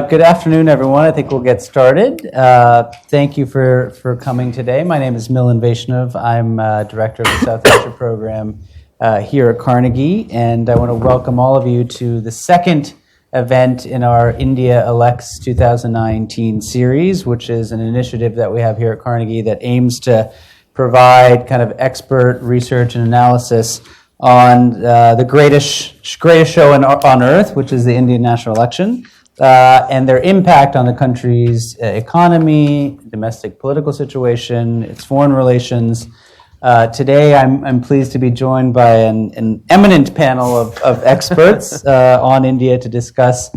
Good afternoon, everyone. I think we'll get started. Thank you for coming today. My name is Milan Vaishnav. I'm Director of the South Asia Program here at Carnegie, and I want to welcome all of you to the second event in our India Elects 2019 series, which is an initiative that we have here at Carnegie that aims to provide kind of expert research and analysis on the greatest show on earth, which is the Indian national election. And their impact on the country's economy, domestic political situation, its foreign relations. Today, I'm pleased to be joined by an eminent panel of experts on India to discuss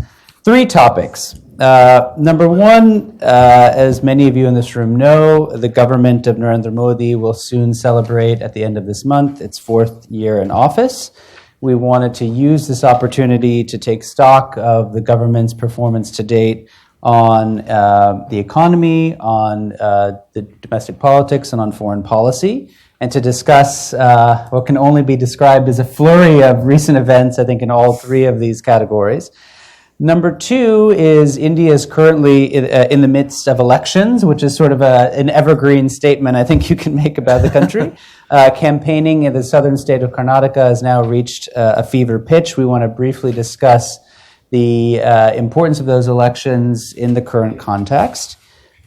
three topics. Number one, as many of you in this room know, the government of Narendra Modi will soon celebrate at the end of this month its fourth year in office. We wanted to use this opportunity to take stock of the government's performance to date on the economy, on the domestic politics, and on foreign policy, and to discuss what can only be described as a flurry of recent events, I think, in all three of these categories. Number two is India is currently in the midst of elections, which is sort of an evergreen statement I think you can make about the country. Campaigning in the southern state of Karnataka has now reached a fever pitch. We want to briefly discuss the importance of those elections in the current context.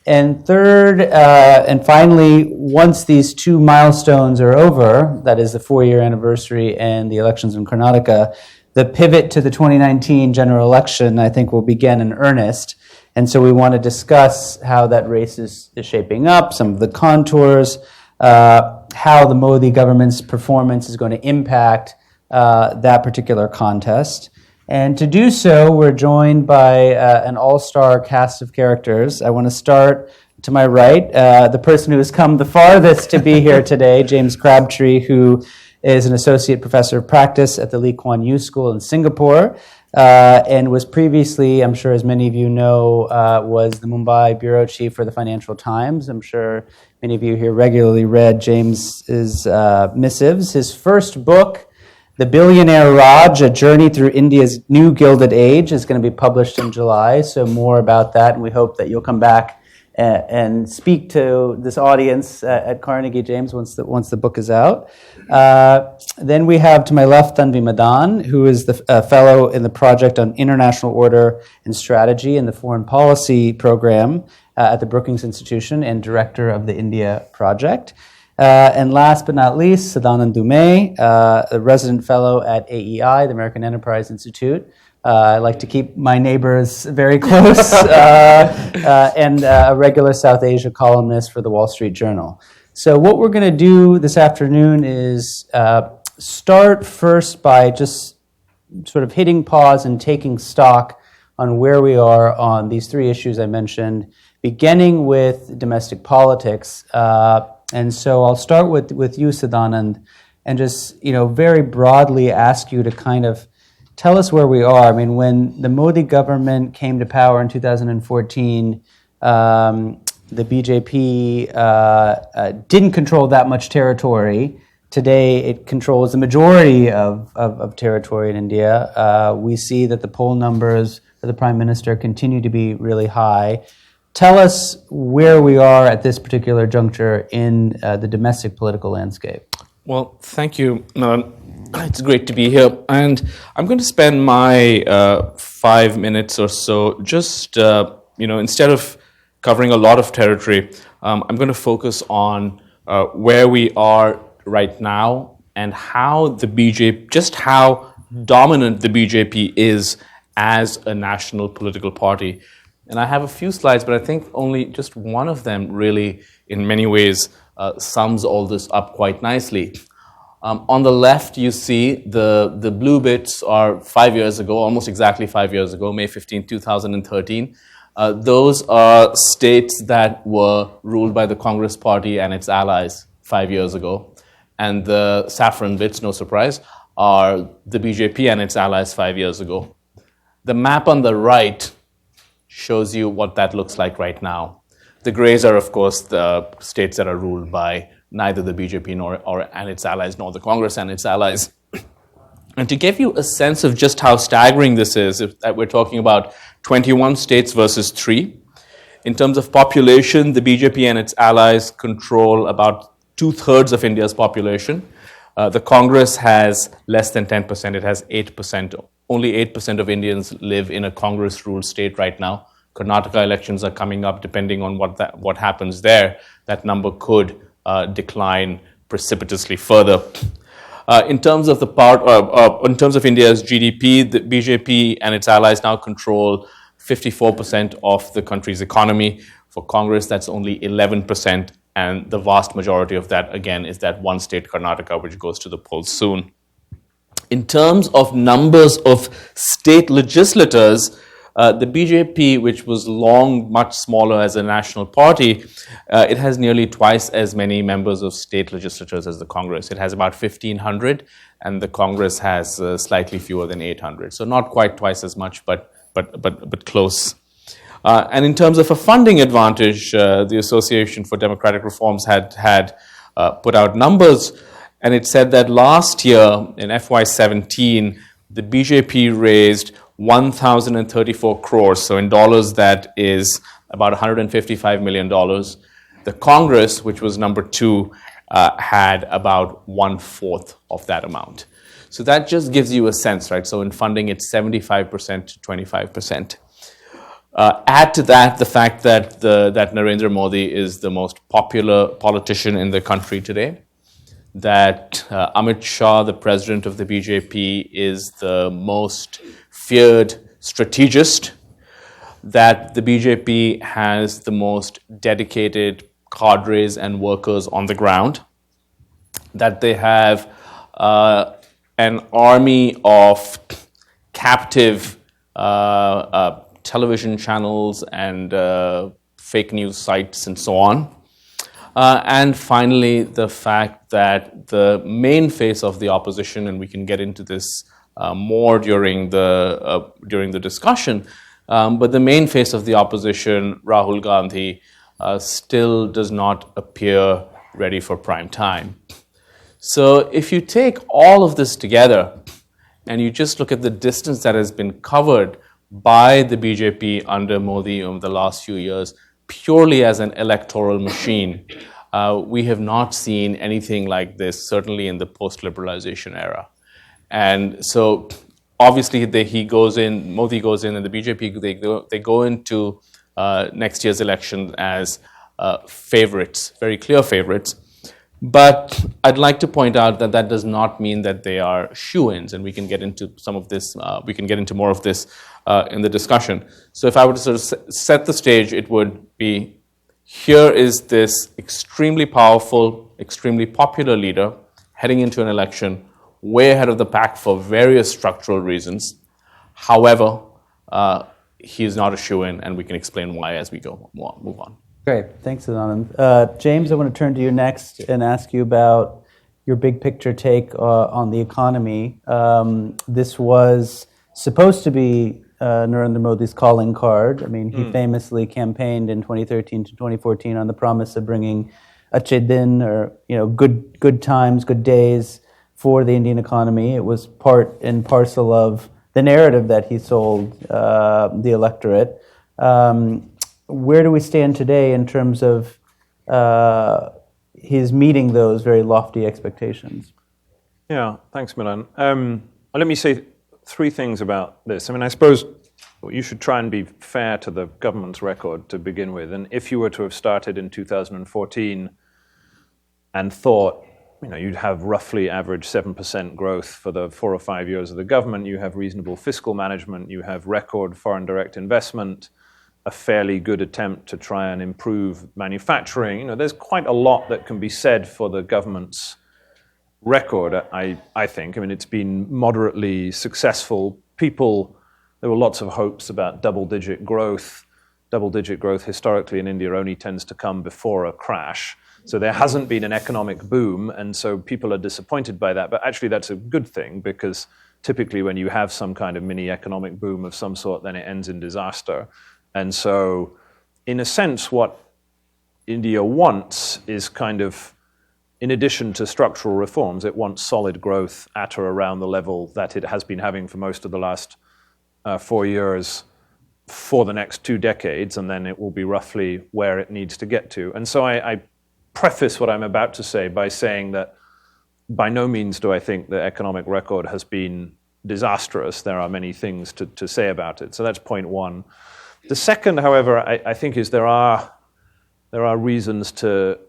And third, and finally, once these two milestones are over, that is the 4-year anniversary and the elections in Karnataka, the pivot to the 2019 general election, I think, will begin in earnest. And so we want to discuss how that race is shaping up, some of the contours, how the Modi government's performance is going to impact that particular contest. And to do so, we're joined by an all-star cast of characters. I want to start to my right, the person who has come the farthest to be here today, James Crabtree, who is an associate professor of practice at the Lee Kuan Yew School in Singapore, and was previously, I'm sure as many of you know, was the Mumbai bureau chief for the Financial Times. I'm sure many of you here regularly read James's missives. His first book, The Billionaire Raj, A Journey Through India's New Gilded Age, is going to be published in July, so more about that, and we hope that you'll come back and speak to this audience at Carnegie, James, once the book is out. Then we have to my left Tanvi Madan, who is the fellow in the Project on International Order and Strategy in the Foreign Policy Program at the Brookings Institution and director of the India Project. And last but not least, Sadanand Dhume, a resident fellow at AEI, the American Enterprise Institute. I like to keep my neighbors very close, and a regular South Asia columnist for the Wall Street Journal. So what we're going to do this afternoon is start first by just sort of hitting pause and taking stock on where we are on these three issues I mentioned, beginning with domestic politics. And so I'll start with you, Sadanand, and just very broadly ask you to kind of tell us where we are. I mean, when the Modi government came to power in 2014, the BJP didn't control that much territory. Today, it controls the majority of territory in India. We see that the poll numbers for the Prime Minister continue to be really high. Tell us where we are at this particular juncture in the domestic political landscape. Well, thank you, Milan. It's great to be here. And I'm going to spend my 5 minutes or so just, instead of covering a lot of territory, I'm going to focus on where we are right now and how the BJP, just how dominant the BJP is as a national political party. And I have a few slides, but I think only just one of them really, in many ways, sums all this up quite nicely. On the left, you see the blue bits are 5 years ago, almost exactly 5 years ago, May 15, 2013. Those are states that were ruled by the Congress Party and its allies 5 years ago. And the saffron bits, no surprise, are the BJP and its allies 5 years ago. The map on the right shows you what that looks like right now. The grays are, of course, the states that are ruled by neither the BJP and its allies, nor the Congress and its allies. And to give you a sense of just how staggering this is, if that we're talking about 21 states versus 3, in terms of population, the BJP and its allies control about 2/3 of India's population. The Congress has less than 10%. It has 8%. Only 8% of Indians live in a Congress-ruled state right now. Karnataka elections are coming up. Depending on what happens there, that number could decline precipitously further. In terms of in terms of India's GDP, the BJP and its allies now control 54% of the country's economy. For Congress, that's only 11%, and the vast majority of that, again, is that one state, Karnataka, which goes to the polls soon. In terms of numbers of state legislators, the BJP, which was long much smaller as a national party, it has nearly twice as many members of state legislatures as the Congress. It has about 1,500, and the Congress has slightly fewer than 800. So not quite twice as much, but close. And in terms of a funding advantage, the Association for Democratic Reforms had put out numbers, and it said that last year, in FY17, the BJP raised 1,034 crores. So in dollars, that is about $155 million. The Congress, which was number 2, had about 1/4 of that amount. So that just gives you a sense, right? So in funding, it's 75% to 25%. Add to that the fact that that Narendra Modi is the most popular politician in the country today, that Amit Shah, the president of the BJP, is the most feared strategist, that the BJP has the most dedicated cadres and workers on the ground, that they have an army of captive television channels and fake news sites and so on. And finally, the fact that the main face of the opposition, and we can get into this more during the discussion, but the main face of the opposition, Rahul Gandhi, still does not appear ready for prime time. So if you take all of this together and you just look at the distance that has been covered by the BJP under Modi over the last few years, purely as an electoral machine, we have not seen anything like this, certainly in the post-liberalization era. And so obviously Modi goes in, and the BJP, they go into next year's election as favorites, very clear favorites. But I'd like to point out that that does not mean that they are shoo-ins, and we can get into some of this, we can get into more of this in the discussion. So if I were to sort of set the stage, it would be, here is this extremely powerful, extremely popular leader heading into an election, way ahead of the pack for various structural reasons. However, he is not a shoo-in, and we can explain why as we move on. Great, thanks, Sadanand. James, I want to turn to you next and ask you about your big picture take on the economy. This was supposed to be Narendra Modi's calling card. I mean, he famously campaigned in 2013 to 2014 on the promise of bringing Achhe Din, or good times, good days for the Indian economy. It was part and parcel of the narrative that he sold the electorate. Where do we stand today in terms of his meeting those very lofty expectations? Yeah, thanks, Milan. Let me say 3 things about this. I mean, I suppose you should try and be fair to the government's record to begin with. And if you were to have started in 2014 and thought, you'd have roughly average 7% growth for the 4 or 5 years of the government, you have reasonable fiscal management, you have record foreign direct investment, a fairly good attempt to try and improve manufacturing. There's quite a lot that can be said for the government's record, I think. I mean, it's been moderately successful. There were lots of hopes about double-digit growth. Double-digit growth historically in India only tends to come before a crash. So there hasn't been an economic boom, and so people are disappointed by that. But actually that's a good thing, because typically when you have some kind of mini economic boom of some sort, then it ends in disaster. And so, in a sense, what India wants is kind of in addition to structural reforms, it wants solid growth at or around the level that it has been having for most of the last 4 years for the next 2 decades, and then it will be roughly where it needs to get to. And so I preface what I'm about to say by saying that by no means do I think the economic record has been disastrous. There are many things to say about it. So that's point one. The second, however, I think is there are reasons to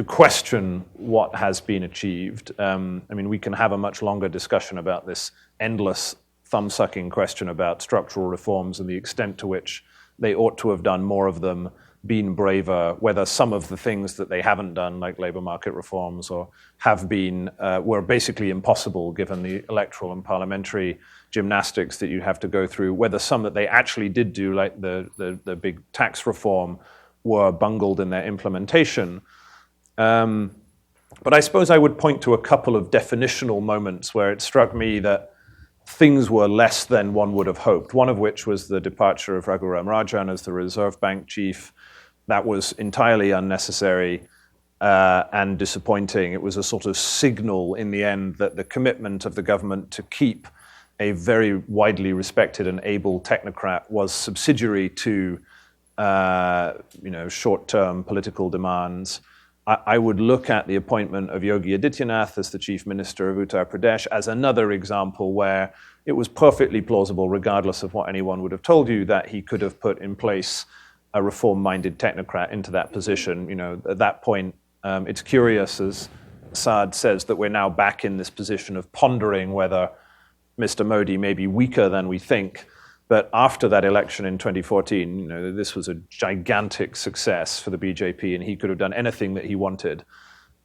question what has been achieved. I mean, we can have a much longer discussion about this endless thumb-sucking question about structural reforms and the extent to which they ought to have done more of them, been braver, whether some of the things that they haven't done, like labor market reforms, or have been, were basically impossible given the electoral and parliamentary gymnastics that you have to go through, whether some that they actually did do, like the big tax reform, were bungled in their implementation. But I suppose I would point to a couple of definitional moments where it struck me that things were less than one would have hoped, one of which was the departure of Raghuram Rajan as the Reserve Bank chief. That was entirely unnecessary and disappointing. It was a sort of signal in the end that the commitment of the government to keep a very widely respected and able technocrat was subsidiary to short-term political demands. I would look at the appointment of Yogi Adityanath as the chief minister of Uttar Pradesh as another example where it was perfectly plausible, regardless of what anyone would have told you, that he could have put in place a reform-minded technocrat into that position. At that point, it's curious, as Saad says, that we're now back in this position of pondering whether Mr. Modi may be weaker than we think. But after that election in 2014, this was a gigantic success for the BJP, and he could have done anything that he wanted.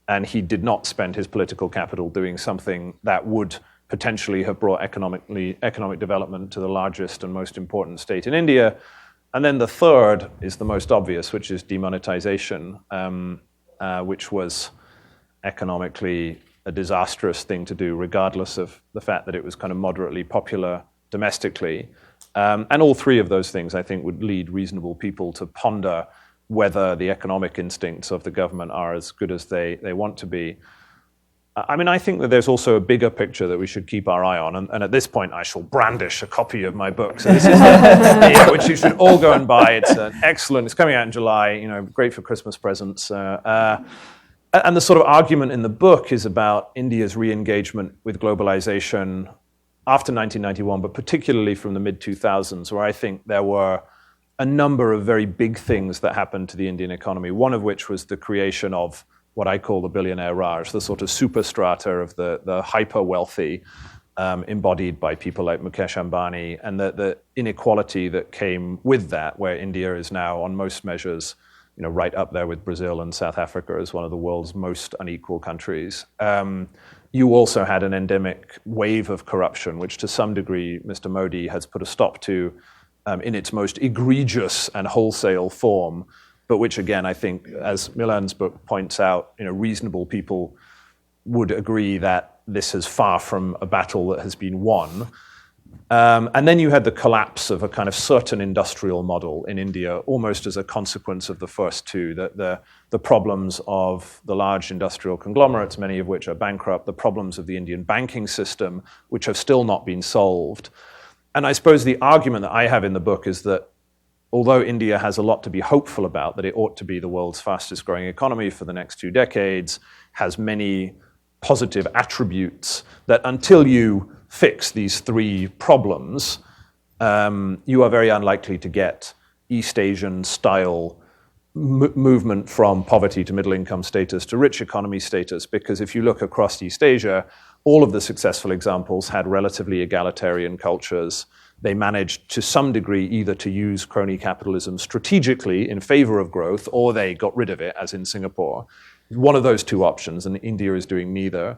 And he did not spend his political capital doing something that would potentially have brought economic development to the largest and most important state in India. And then the third is the most obvious, which is demonetization, which was economically a disastrous thing to do, regardless of the fact that it was kind of moderately popular domestically. And all three of those things, I think, would lead reasonable people to ponder whether the economic instincts of the government are as good as they want to be. I mean, I think that there's also a bigger picture that we should keep our eye on. And at this point, I shall brandish a copy of my book. So this is which you should all go and buy. It's excellent. It's coming out in July, great for Christmas presents. And the sort of argument in the book is about India's re-engagement with globalization after 1991, but particularly from the mid-2000s, where I think there were a number of very big things that happened to the Indian economy, one of which was the creation of what I call the billionaire Raj, the sort of superstrata of the hyper-wealthy, embodied by people like Mukesh Ambani, and the inequality that came with that, where India is now, on most measures, right up there with Brazil and South Africa as one of the world's most unequal countries. You also had an endemic wave of corruption, which to some degree Mr. Modi has put a stop to in its most egregious and wholesale form, but which again, I think, as Milan's book points out, reasonable people would agree that this is far from a battle that has been won. And then you had the collapse of a kind of certain industrial model in India, almost as a consequence of the first two, the problems of the large industrial conglomerates, many of which are bankrupt, the problems of the Indian banking system, which have still not been solved. And I suppose the argument that I have in the book is that although India has a lot to be hopeful about, that it ought to be the world's fastest growing economy for the next 2 decades, has many positive attributes, that until you fix these 3 problems, you are very unlikely to get East Asian style movement from poverty to middle income status to rich economy status, because if you look across East Asia, all of the successful examples had relatively egalitarian cultures. They managed to some degree either to use crony capitalism strategically in favor of growth, or they got rid of it, as in Singapore. One of those 2 options, and India is doing neither.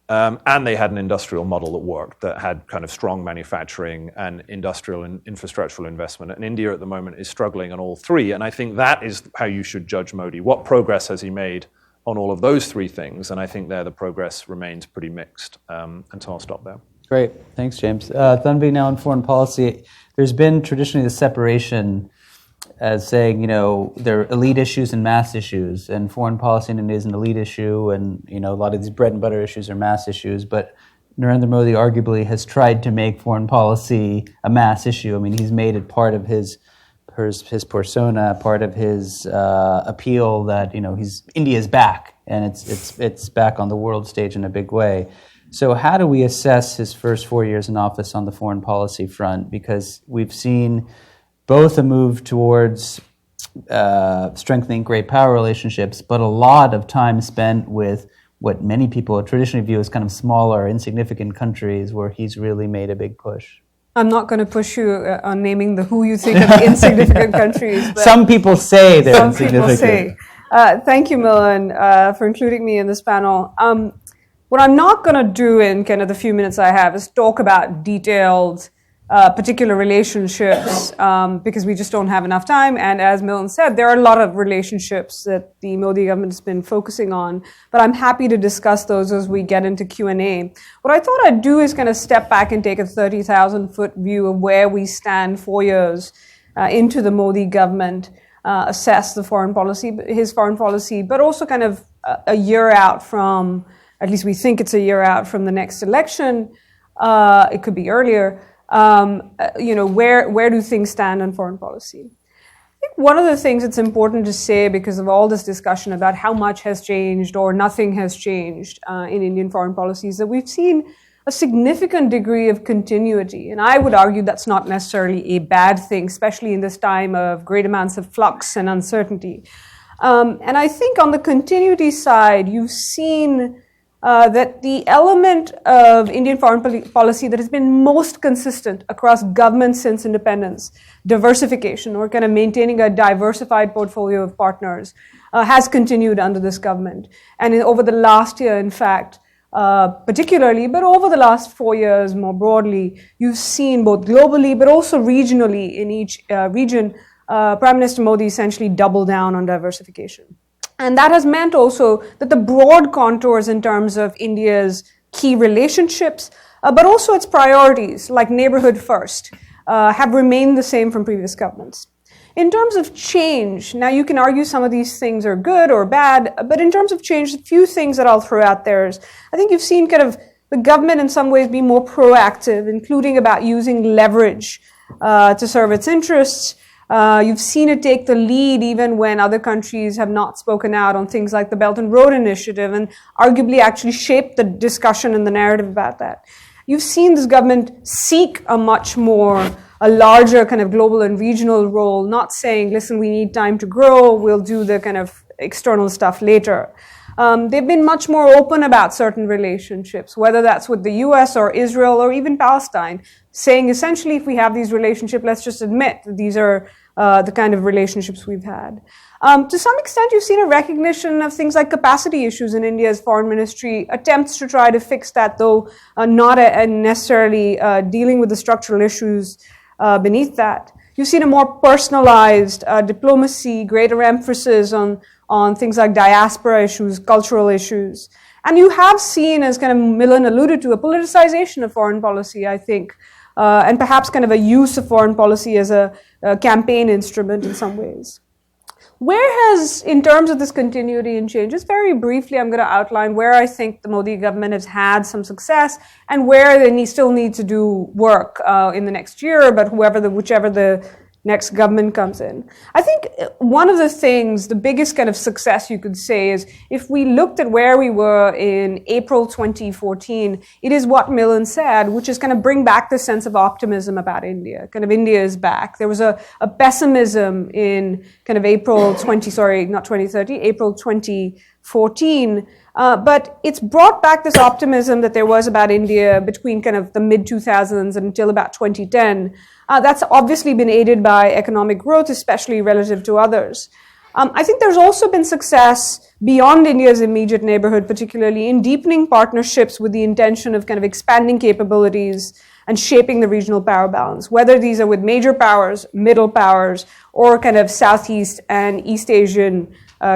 And they had an industrial model that worked, that had kind of strong manufacturing and industrial and infrastructural investment. And India at the moment is struggling on all 3. And I think that is how you should judge Modi. What progress has he made on all of those 3 things? And I think there the progress remains pretty mixed. And so I'll stop there. Great. Thanks, James. Tanvi, now in foreign policy, there's been traditionally the separation as saying, there are elite issues and mass issues, and foreign policy in India is an elite issue, and a lot of these bread and butter issues are mass issues. But Narendra Modi arguably has tried to make foreign policy a mass issue. I mean, he's made it part of his persona, part of his appeal that India's back, and it's back on the world stage in a big way. So how do we assess his first 4 years in office on the foreign policy front? Because we've seen both a move towards strengthening great power relationships, but a lot of time spent with what many people traditionally view as kind of smaller, insignificant countries, where he's really made a big push. I'm not going to push you on naming who you think are the insignificant countries. But some people say they're some insignificant. People say. Thank you, Milan, for including me in this panel. What I'm not going to do in kind of the few minutes I have is talk about detailed particular relationships because we just don't have enough time. And as Milan said, there are a lot of relationships that the Modi government has been focusing on, but I'm happy to discuss those as we get into Q&A. What I thought I'd do is kind of step back and take a 30,000-foot view of where we stand 4 years into the Modi government, assess the his foreign policy, but also kind of a year out from, at least we think it's a year out from the next election. It could be earlier. Where do things stand on foreign policy? I think one of the things that's important to say, because of all this discussion about how much has changed or nothing has changed in Indian foreign policy, is that we've seen a significant degree of continuity. And I would argue that's not necessarily a bad thing, especially in this time of great amounts of flux and uncertainty. And I think on the continuity side, you've seen that the element of Indian foreign policy that has been most consistent across governments since independence, diversification, or kind of maintaining a diversified portfolio of partners, has continued under this government. And over the last year, in fact, particularly, but over the last 4 years more broadly, you've seen both globally but also regionally in each region, Prime Minister Modi essentially double down on diversification. And that has meant also that the broad contours in terms of India's key relationships, but also its priorities, like neighborhood first, have remained the same from previous governments. In terms of change, now you can argue some of these things are good or bad, but in terms of change, a few things that I'll throw out there is, I think you've seen kind of the government in some ways be more proactive, including about using leverage to serve its interests. You've seen it take the lead even when other countries have not spoken out on things like the Belt and Road Initiative, and arguably actually shaped the discussion and the narrative about that. You've seen this government seek a larger kind of global and regional role, not saying, listen, we need time to grow, we'll do the kind of external stuff later. They've been much more open about certain relationships, whether that's with the US or Israel or even Palestine, saying essentially if we have these relationships, let's just admit that these are the kind of relationships we've had. To some extent, you've seen a recognition of things like capacity issues in India's foreign ministry, attempts to try to fix that, though not necessarily dealing with the structural issues beneath that. You've seen a more personalized diplomacy, greater emphasis on things like diaspora issues, cultural issues. And you have seen, as kind of Milan alluded to, a politicization of foreign policy, I think, and perhaps kind of a use of foreign policy as a campaign instrument in some ways. Where has, in terms of this continuity and change, just very briefly, I'm going to outline where I think the Modi government has had some success and where they still need to do work in the next year, but whichever the next government comes in. I think one of the things, the biggest kind of success you could say is if we looked at where we were in April 2014, it is what Milan said, which is kind of bring back the sense of optimism about India. Kind of India is back. There was a pessimism in kind of April 2014, but it's brought back this optimism that there was about India between kind of the mid-2000s until about 2010. That's obviously been aided by economic growth, especially relative to others. I think there's also been success beyond India's immediate neighborhood, particularly in deepening partnerships with the intention of kind of expanding capabilities and shaping the regional power balance, whether these are with major powers, middle powers, or kind of Southeast and East Asian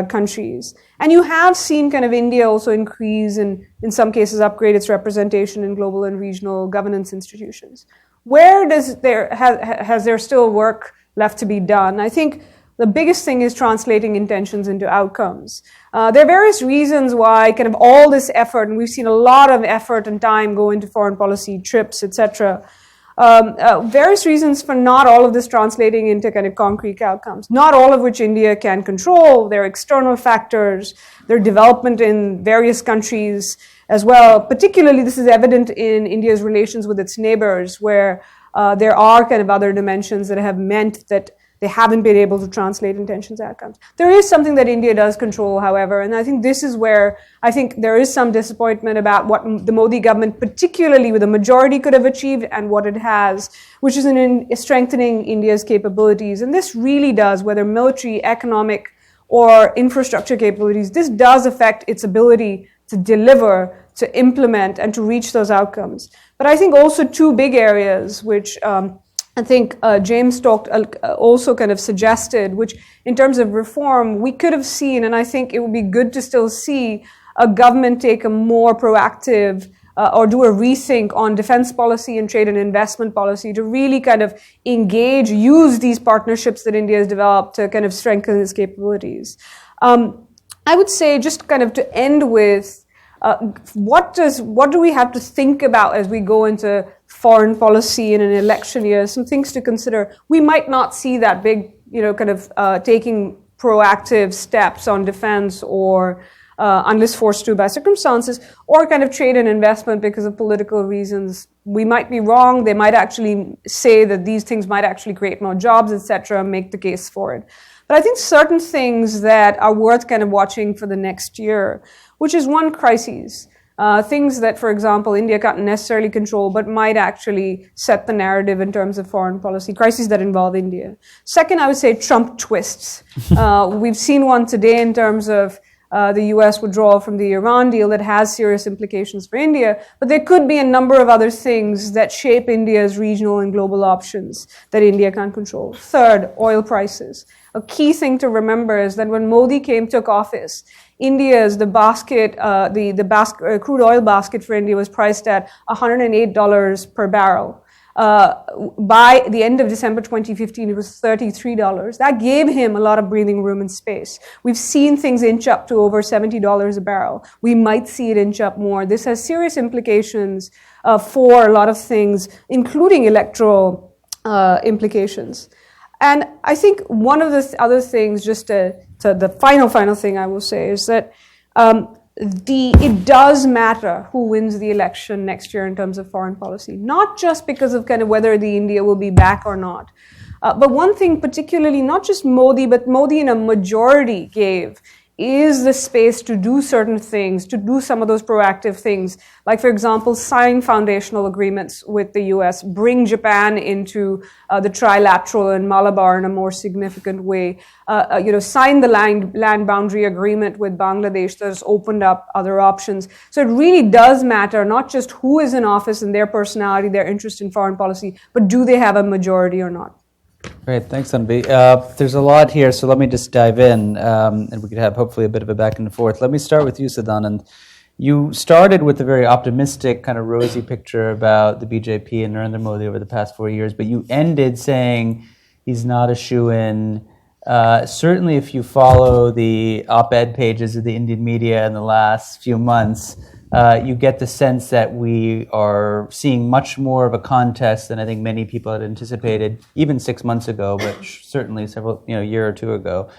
countries. And you have seen kind of India also increase and in some cases upgrade its representation in global and regional governance institutions. Where has there still work left to be done. I think the biggest thing is translating intentions into outcomes. There are various reasons why kind of all this effort, and we've seen a lot of effort and time go into foreign policy trips, etc. Various reasons for not all of this translating into kind of concrete outcomes, not all of which India can control. There are external factors, their development in various countries as well. Particularly, this is evident in India's relations with its neighbors, where there are kind of other dimensions that have meant that they haven't been able to translate intentions outcomes. There is something that India does control, however, and I think this is where I think there is some disappointment about what the Modi government, particularly with a majority, could have achieved and what it has, which is in strengthening India's capabilities. And this really does, whether military, economic, or infrastructure capabilities, this does affect its ability to deliver, to implement, and to reach those outcomes. But I think also two big areas, which I think James talked also kind of suggested, which in terms of reform, we could have seen, and I think it would be good to still see a government take a more proactive or do a rethink on defense policy and trade and investment policy to really kind of engage, use these partnerships that India has developed to kind of strengthen its capabilities. I would say, just kind of to end with, what do we have to think about as we go into foreign policy in an election year? Some things to consider. We might not see that big, kind of taking proactive steps on defense or unless forced to by circumstances, or kind of trade and investment because of political reasons. We might be wrong. They might actually say that these things might actually create more jobs, etc., make the case for it. But I think certain things that are worth kind of watching for the next year, which is one, crises. Things that, for example, India can't necessarily control, but might actually set the narrative in terms of foreign policy, crises that involve India. Second, I would say Trump twists. We've seen one today in terms of the US withdrawal from the Iran deal that has serious implications for India, but there could be a number of other things that shape India's regional and global options that India can't control. Third, oil prices. A key thing to remember is that when Modi took office, India's crude oil basket for India was priced at $108 per barrel. By the end of December 2015, it was $33. That gave him a lot of breathing room and space. We've seen things inch up to over $70 a barrel. We might see it inch up more. This has serious implications for a lot of things, including electoral implications. And I think one of the other things, just to the final thing I will say, is that it does matter who wins the election next year in terms of foreign policy, not just because of kind of whether the India will be back or not. But one thing particularly, not just Modi, but Modi in a majority gave, is the space to do certain things, to do some of those proactive things, like, for example, sign foundational agreements with the US, bring Japan into the trilateral and Malabar in a more significant way, sign the land boundary agreement with Bangladesh that has opened up other options. So it really does matter not just who is in office and their personality, their interest in foreign policy, but do they have a majority or not? Great, thanks, Tanvi. There's a lot here, so let me just dive in, and we could have hopefully a bit of a back and forth. Let me start with you, Sadanand. You started with a very optimistic, kind of rosy picture about the BJP and Narendra Modi over the past 4 years, but you ended saying he's not a shoo-in. Certainly, if you follow the op-ed pages of the Indian media in the last few months, you get the sense that we are seeing much more of a contest than I think many people had anticipated, even 6 months ago, but certainly a year or two ago.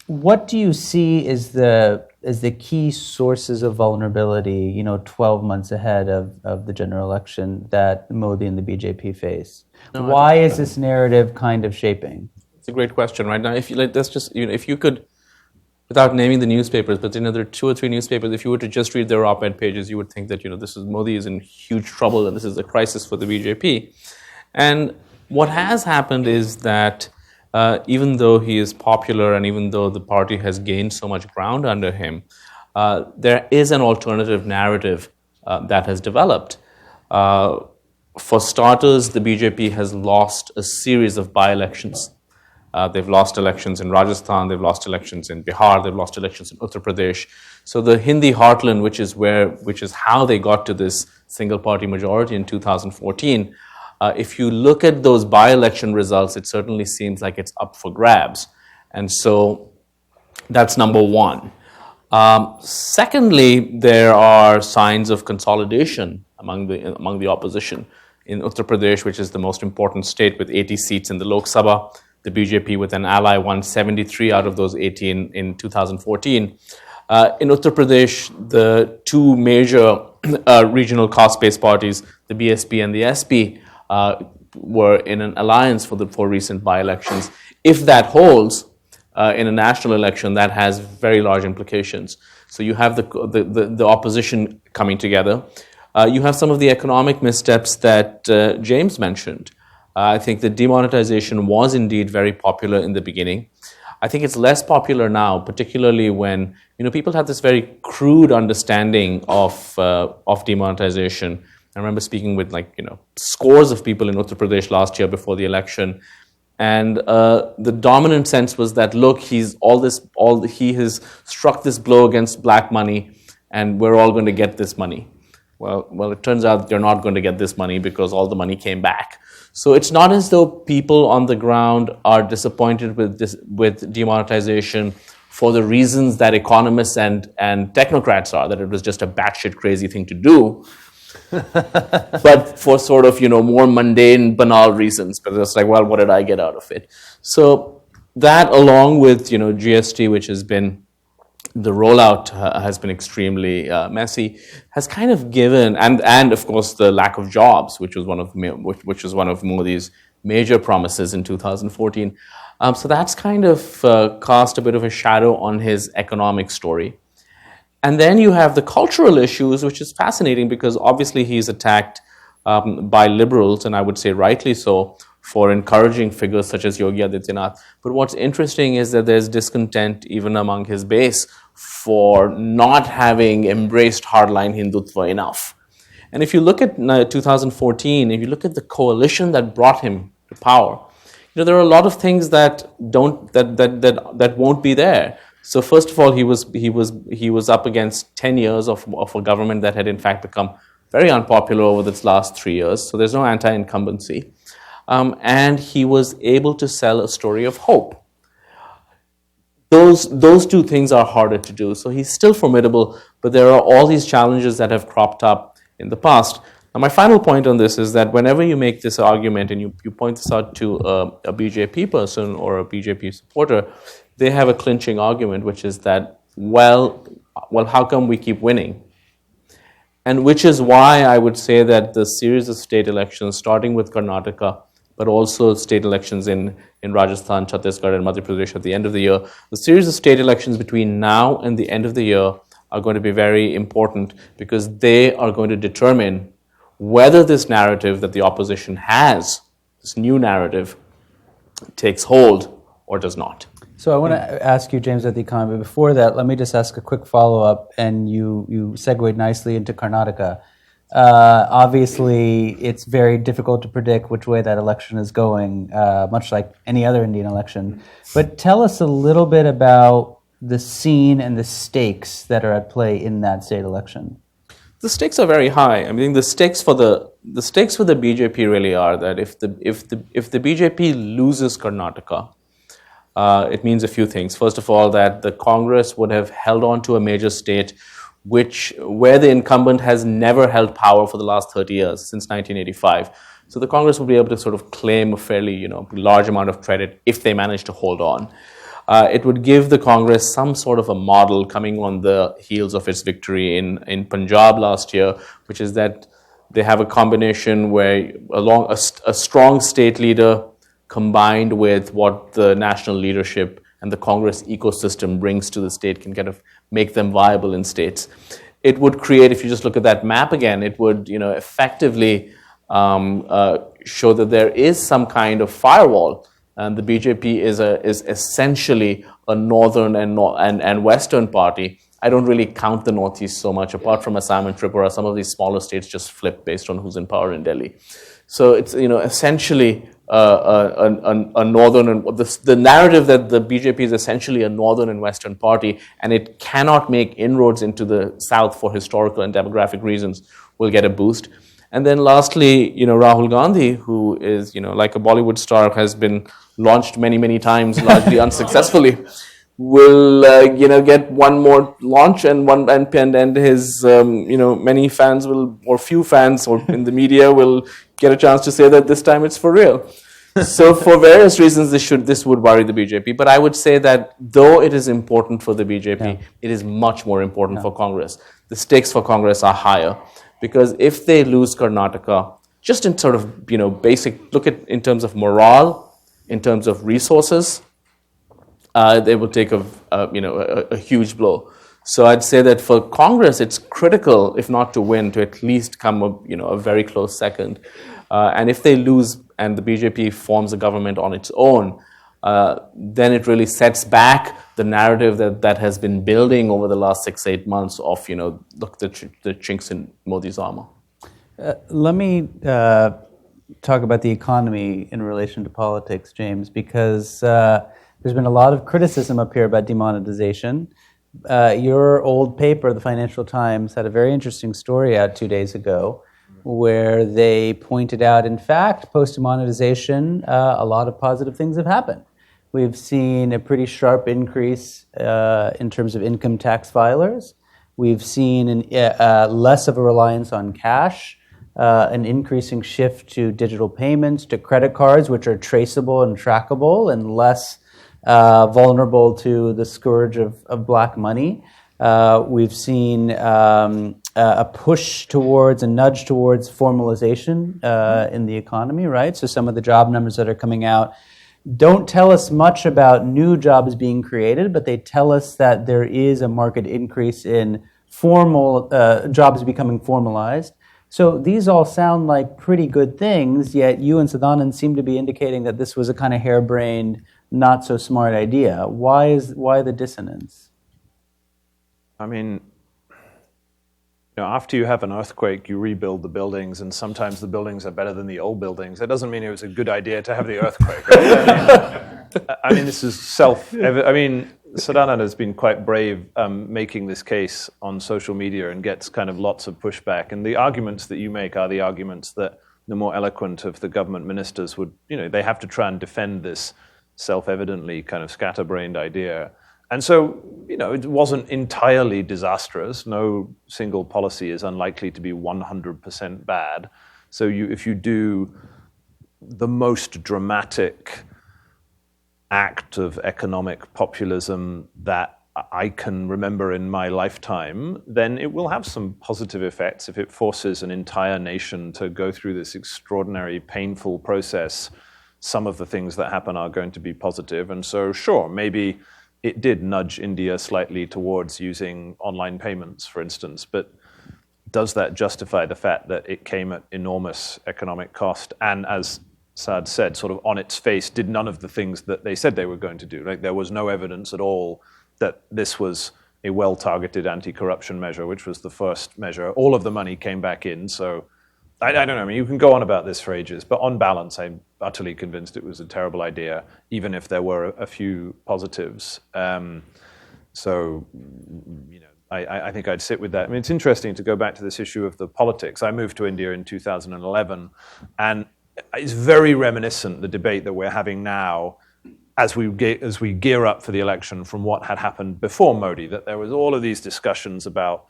What do you see as the key sources of vulnerability, 12 months ahead of the general election that Modi and the BJP face? Why is this narrative kind of shaping? It's a great question. Right now, if you could, without naming the newspapers, but there are 2 or 3 newspapers, if you were to just read their op-ed pages, you would think that Modi is in huge trouble and this is a crisis for the BJP. And what has happened is that even though he is popular and even though the party has gained so much ground under him, there is an alternative narrative that has developed. For starters, the BJP has lost a series of by-elections. They've lost elections in Rajasthan, they've lost elections in Bihar, they've lost elections in Uttar Pradesh. So the Hindi heartland, which is how they got to this single-party majority in 2014, If you look at those by-election results, it certainly seems like it's up for grabs. And so that's number one. Secondly, there are signs of consolidation among the opposition. In Uttar Pradesh, which is the most important state with 80 seats in the Lok Sabha, the BJP with an ally won 73 out of those 80 in 2014. In Uttar Pradesh, the two major regional caste-based parties, the BSP and the SP, were in an alliance for the four recent by-elections. If that holds in a national election, that has very large implications. So you have the opposition coming together. You have some of the economic missteps that James mentioned. I think the demonetization was indeed very popular in the beginning. I think it's less popular now, particularly when people have this very crude understanding of demonetization. I remember speaking with scores of people in Uttar Pradesh last year before the election, and the dominant sense was that look, he has struck this blow against black money, and we're all going to get this money. Well, it turns out they're not going to get this money because all the money came back. So it's not as though people on the ground are disappointed with demonetization for the reasons that economists and technocrats are, that it was just a batshit crazy thing to do, but for sort of more mundane, banal reasons. But it's like, well, what did I get out of it? So that, along with GST, which has been the rollout has been extremely messy, has kind of given, and of course the lack of jobs, which was one of Modi's major promises in 2014. So that's kind of cast a bit of a shadow on his economic story. And then you have the cultural issues, which is fascinating because obviously he's attacked by liberals, and I would say rightly so, for encouraging figures such as Yogi Adityanath. But what's interesting is that there's discontent even among his base for not having embraced hardline Hindutva enough. And if you look at 2014, if you look at the coalition that brought him to power, there are a lot of things that won't be there. So first of all, he was up against 10 years of a government that had in fact become very unpopular over this last 3 years. So there's no anti-incumbency. And he was able to sell a story of hope. Those two things are harder to do. So he's still formidable, but there are all these challenges that have cropped up in the past. Now, my final point on this is that whenever you make this argument and you point this out to a BJP person or a BJP supporter, they have a clinching argument, which is that, well, how come we keep winning? And which is why I would say that the series of state elections, starting with Karnataka, but also state elections in Rajasthan, Chhattisgarh, and Madhya Pradesh at the end of the year, the series of state elections between now and the end of the year are going to be very important because they are going to determine whether this narrative that the opposition has, this new narrative, takes hold or does not. So I want to ask you, James, at the economy. But before that, let me just ask a quick follow-up, and you segued nicely into Karnataka. Obviously, it's very difficult to predict which way that election is going, much like any other Indian election. But tell us a little bit about the scene and the stakes that are at play in that state election. The stakes are very high. I mean, the stakes for the BJP really are that if the BJP loses Karnataka, it means a few things. First of all, that the Congress would have held on to a major state where the incumbent has never held power for the last 30 years, since 1985. So the Congress would be able to sort of claim a fairly large amount of credit if they manage to hold on. It would give the Congress some sort of a model coming on the heels of its victory in Punjab last year, which is that they have a combination where a strong state leader combined with what the national leadership and the Congress ecosystem brings to the state can kind of make them viable in states. It would create, if you just look at that map again, it would effectively show that there is some kind of firewall. And the BJP is essentially a northern and western party. I don't really count the Northeast so much. Apart from Assam and Tripura, some of these smaller states just flip based on who's in power in Delhi. So it's essentially a northern and the narrative that the BJP is essentially a northern and western party, and it cannot make inroads into the south for historical and demographic reasons will get a boost. And then lastly, Rahul Gandhi, who is, like a Bollywood star, has been launched many times, largely unsuccessfully, will, get one more launch, and his, many fans or few fans, or in the media will get a chance to say that this time it's for real. So for various reasons, this would worry the BJP. But I would say that though it is important for the BJP, it is much more important for Congress. The stakes for Congress are higher. Because if they lose Karnataka, just in sort of, basic, look at in terms of morale, in terms of resources, they will take a huge blow. So I'd say that for Congress, it's critical, if not to win, to at least come a very close second. And if they lose and the BJP forms a government on its own, then it really sets back the narrative that has been building over the last 6-8 months of, look, the chinks in Modi's armor. Let me talk about the economy in relation to politics, James, because there's been a lot of criticism up here about demonetization. Your old paper, the Financial Times, had a very interesting story out 2 days ago where they pointed out, in fact, post-demonetization, a lot of positive things have happened. We've seen a pretty sharp increase in terms of income tax filers. We've seen less of a reliance on cash, an increasing shift to digital payments, to credit cards, which are traceable and trackable and less vulnerable to the scourge of black money. We've seen a push towards, a nudge towards formalization in the economy, right? So some of the job numbers that are coming out don't tell us much about new jobs being created, but they tell us that there is a market increase in formal jobs becoming formalized. So these all sound like pretty good things, yet you and Sadanand seem to be indicating that this was a kind of harebrained, not so smart idea. Why the dissonance? I mean, after you have an earthquake, you rebuild the buildings, and sometimes the buildings are better than the old buildings. That doesn't mean it was a good idea to have the earthquake. Right? I mean, this is Sadanand has been quite brave making this case on social media and gets kind of lots of pushback. And the arguments that you make are the arguments that the more eloquent of the government ministers would, they have to try and defend this self-evidently kind of scatterbrained idea. And so, it wasn't entirely disastrous. No single policy is unlikely to be 100% bad. So if you do the most dramatic act of economic populism that I can remember in my lifetime, then it will have some positive effects. If it forces an entire nation to go through this extraordinary, painful process, some of the things that happen are going to be positive. And so, sure, maybe it did nudge India slightly towards using online payments, for instance, but does that justify the fact that it came at enormous economic cost? And as Saad said, sort of on its face, did none of the things that they said they were going to do. Like, there was no evidence at all that this was a well-targeted anti-corruption measure, which was the first measure. All of the money came back in, so I don't know. I mean, you can go on about this for ages, but on balance, I'm utterly convinced it was a terrible idea, even if there were a few positives. I think I'd sit with that. I mean, it's interesting to go back to this issue of the politics. I moved to India in 2011, and it's very reminiscent, the debate that we're having now, as we gear up for the election, from what had happened before Modi, that there was all of these discussions about,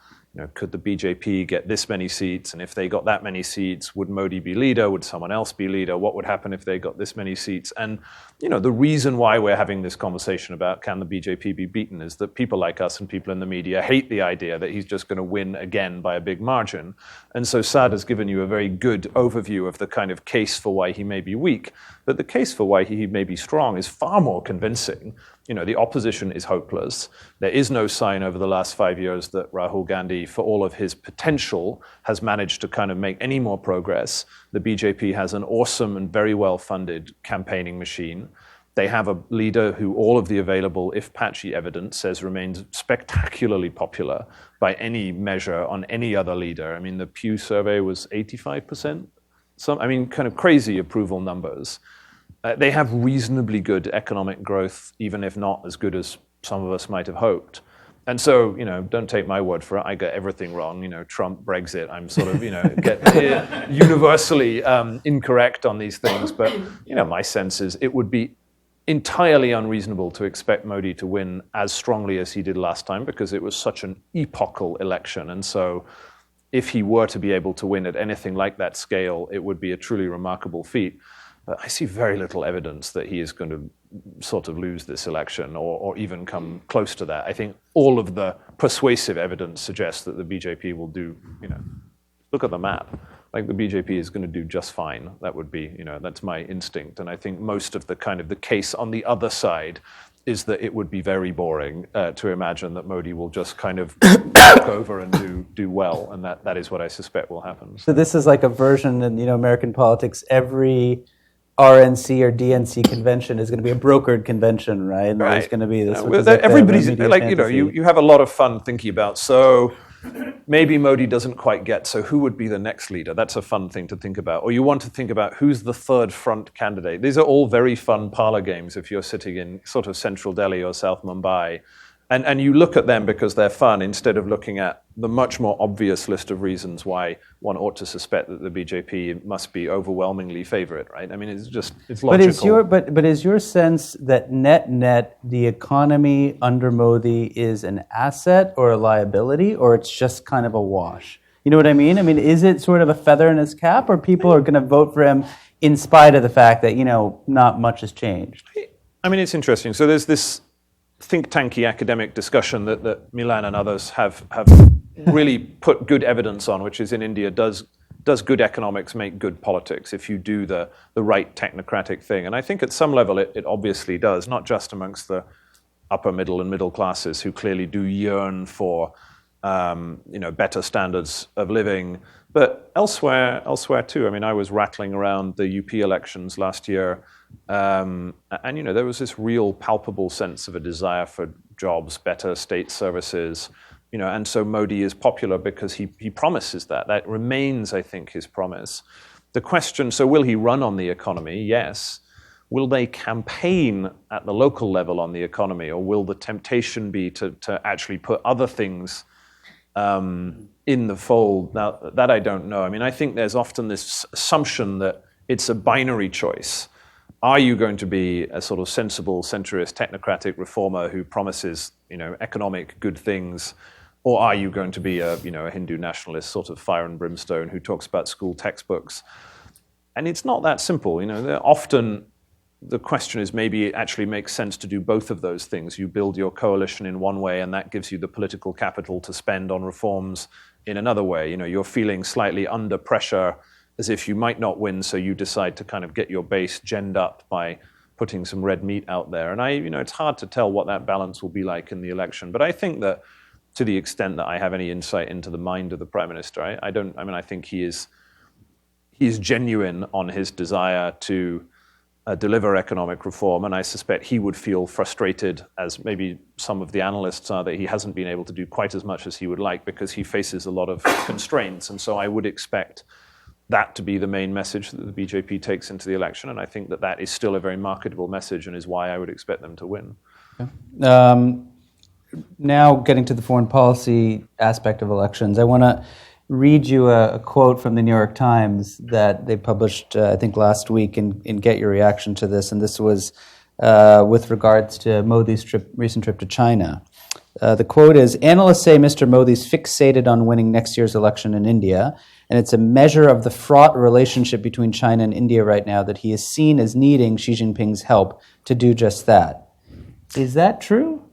could the BJP get this many seats? And if they got that many seats, would Modi be leader? Would someone else be leader? What would happen if they got this many seats? And, the reason why we're having this conversation about can the BJP be beaten is that people like us and people in the media hate the idea that he's just going to win again by a big margin. And so Saad has given you a very good overview of the kind of case for why he may be weak. But the case for why he may be strong is far more convincing. The opposition is hopeless. There is no sign over the last 5 years that Rahul Gandhi, for all of his potential, has managed to kind of make any more progress. The BJP has an awesome and very well-funded campaigning machine. They have a leader who all of the available, if patchy evidence, says remains spectacularly popular by any measure on any other leader. I mean, the Pew survey was 85%. Kind of crazy approval numbers. They have reasonably good economic growth, even if not as good as some of us might have hoped. And so, don't take my word for it. I get everything wrong. Trump, Brexit. I'm sort of, get universally incorrect on these things. But, my sense is it would be entirely unreasonable to expect Modi to win as strongly as he did last time because it was such an epochal election. And so if he were to be able to win at anything like that scale, it would be a truly remarkable feat. But I see very little evidence that he is going to sort of lose this election or even come close to that. I think all of the persuasive evidence suggests that the BJP will do, look at the map. Like the BJP is going to do just fine. That would be, that's my instinct. And I think most of the kind of the case on the other side is that it would be very boring to imagine that Modi will just kind of walk over and do well. And that is what I suspect will happen. So this is like a version in, American politics, every RNC or DNC convention is going to be a brokered convention, right? And there's going to be this. Everybody's like, you have a lot of fun thinking about, so maybe Modi doesn't quite get, so who would be the next leader? That's a fun thing to think about. Or you want to think about who's the third front candidate. These are all very fun parlor games if you're sitting in sort of central Delhi or South Mumbai. And you look at them because they're fun instead of looking at the much more obvious list of reasons why one ought to suspect that the BJP must be overwhelmingly favorite, right? I mean, it's logical. But is your sense that net the economy under Modi is an asset or a liability, or it's just kind of a wash? You know what I mean? I mean, is it sort of a feather in his cap, or people are going to vote for him in spite of the fact that, not much has changed? I mean, it's interesting. So there's this think tanky academic discussion that Milan and others have really put good evidence on, which is in India, does good economics make good politics if you do the right technocratic thing? And I think at some level it obviously does, not just amongst the upper middle and middle classes who clearly do yearn for better standards of living, but elsewhere too. I mean, I was rattling around the UP elections last year, and there was this real palpable sense of a desire for jobs, better state services, and so Modi is popular because he promises that. That remains, I think, his promise. The question, so will he run on the economy? Yes. Will they campaign at the local level on the economy, or will the temptation be to actually put other things in the fold? Now, that I don't know. I mean, I think there's often this assumption that it's a binary choice. Are you going to be a sort of sensible, centrist, technocratic reformer who promises, economic good things, or are you going to be a Hindu nationalist, sort of fire and brimstone who talks about school textbooks? And it's not that simple. Often the question is maybe it actually makes sense to do both of those things. You build your coalition in one way, and that gives you the political capital to spend on reforms in another way. You're feeling slightly under pressure as if you might not win, so you decide to kind of get your base ginned up by putting some red meat out there. And it's hard to tell what that balance will be like in the election. But I think that to the extent that I have any insight into the mind of the Prime Minister, I think he is genuine on his desire to deliver economic reform, and I suspect he would feel frustrated, as maybe some of the analysts are, that he hasn't been able to do quite as much as he would like because he faces a lot of constraints. And so I would expect that to be the main message that the BJP takes into the election, and I think that is still a very marketable message and is why I would expect them to win. Okay. Now getting to the foreign policy aspect of elections, I want to read you a quote from the New York Times that they published, I think, last week, and get your reaction to this. And this was with regards to Modi's recent trip to China. The quote is, "Analysts say Mr. Modi's fixated on winning next year's election in India, and it's a measure of the fraught relationship between China and India right now that he is seen as needing Xi Jinping's help to do just that." Is that true?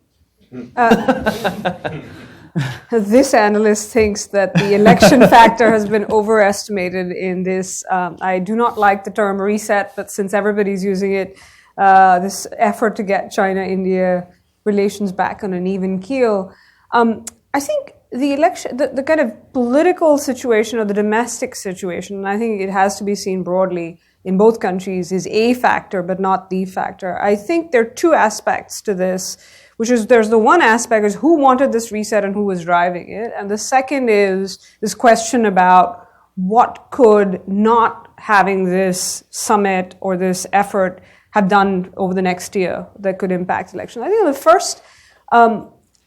This analyst thinks that the election factor has been overestimated in this. I do not like the term reset, but since everybody's using it, this effort to get China-India relations back on an even keel. I think the election, the kind of political situation or the domestic situation, and I think it has to be seen broadly in both countries, is a factor, but not the factor. I think there are two aspects to this, which is there's the one aspect is who wanted this reset and who was driving it. And the second is this question about what could not having this summit or this effort have done over the next year that could impact election. I think the first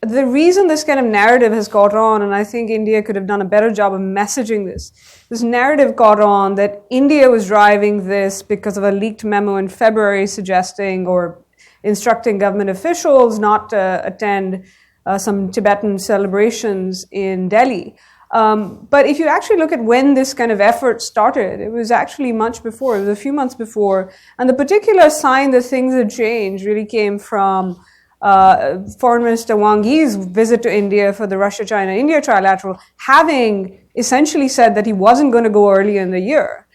the reason this kind of narrative has caught on, and I think India could have done a better job of messaging this narrative caught on that India was driving this because of a leaked memo in February suggesting or instructing government officials not to attend some Tibetan celebrations in Delhi. But if you actually look at when this kind of effort started, it was actually much before. It was a few months before. And the particular sign that things had changed really came from Foreign Minister Wang Yi's visit to India for the Russia-China-India trilateral, having essentially said that he wasn't going to go early in the year.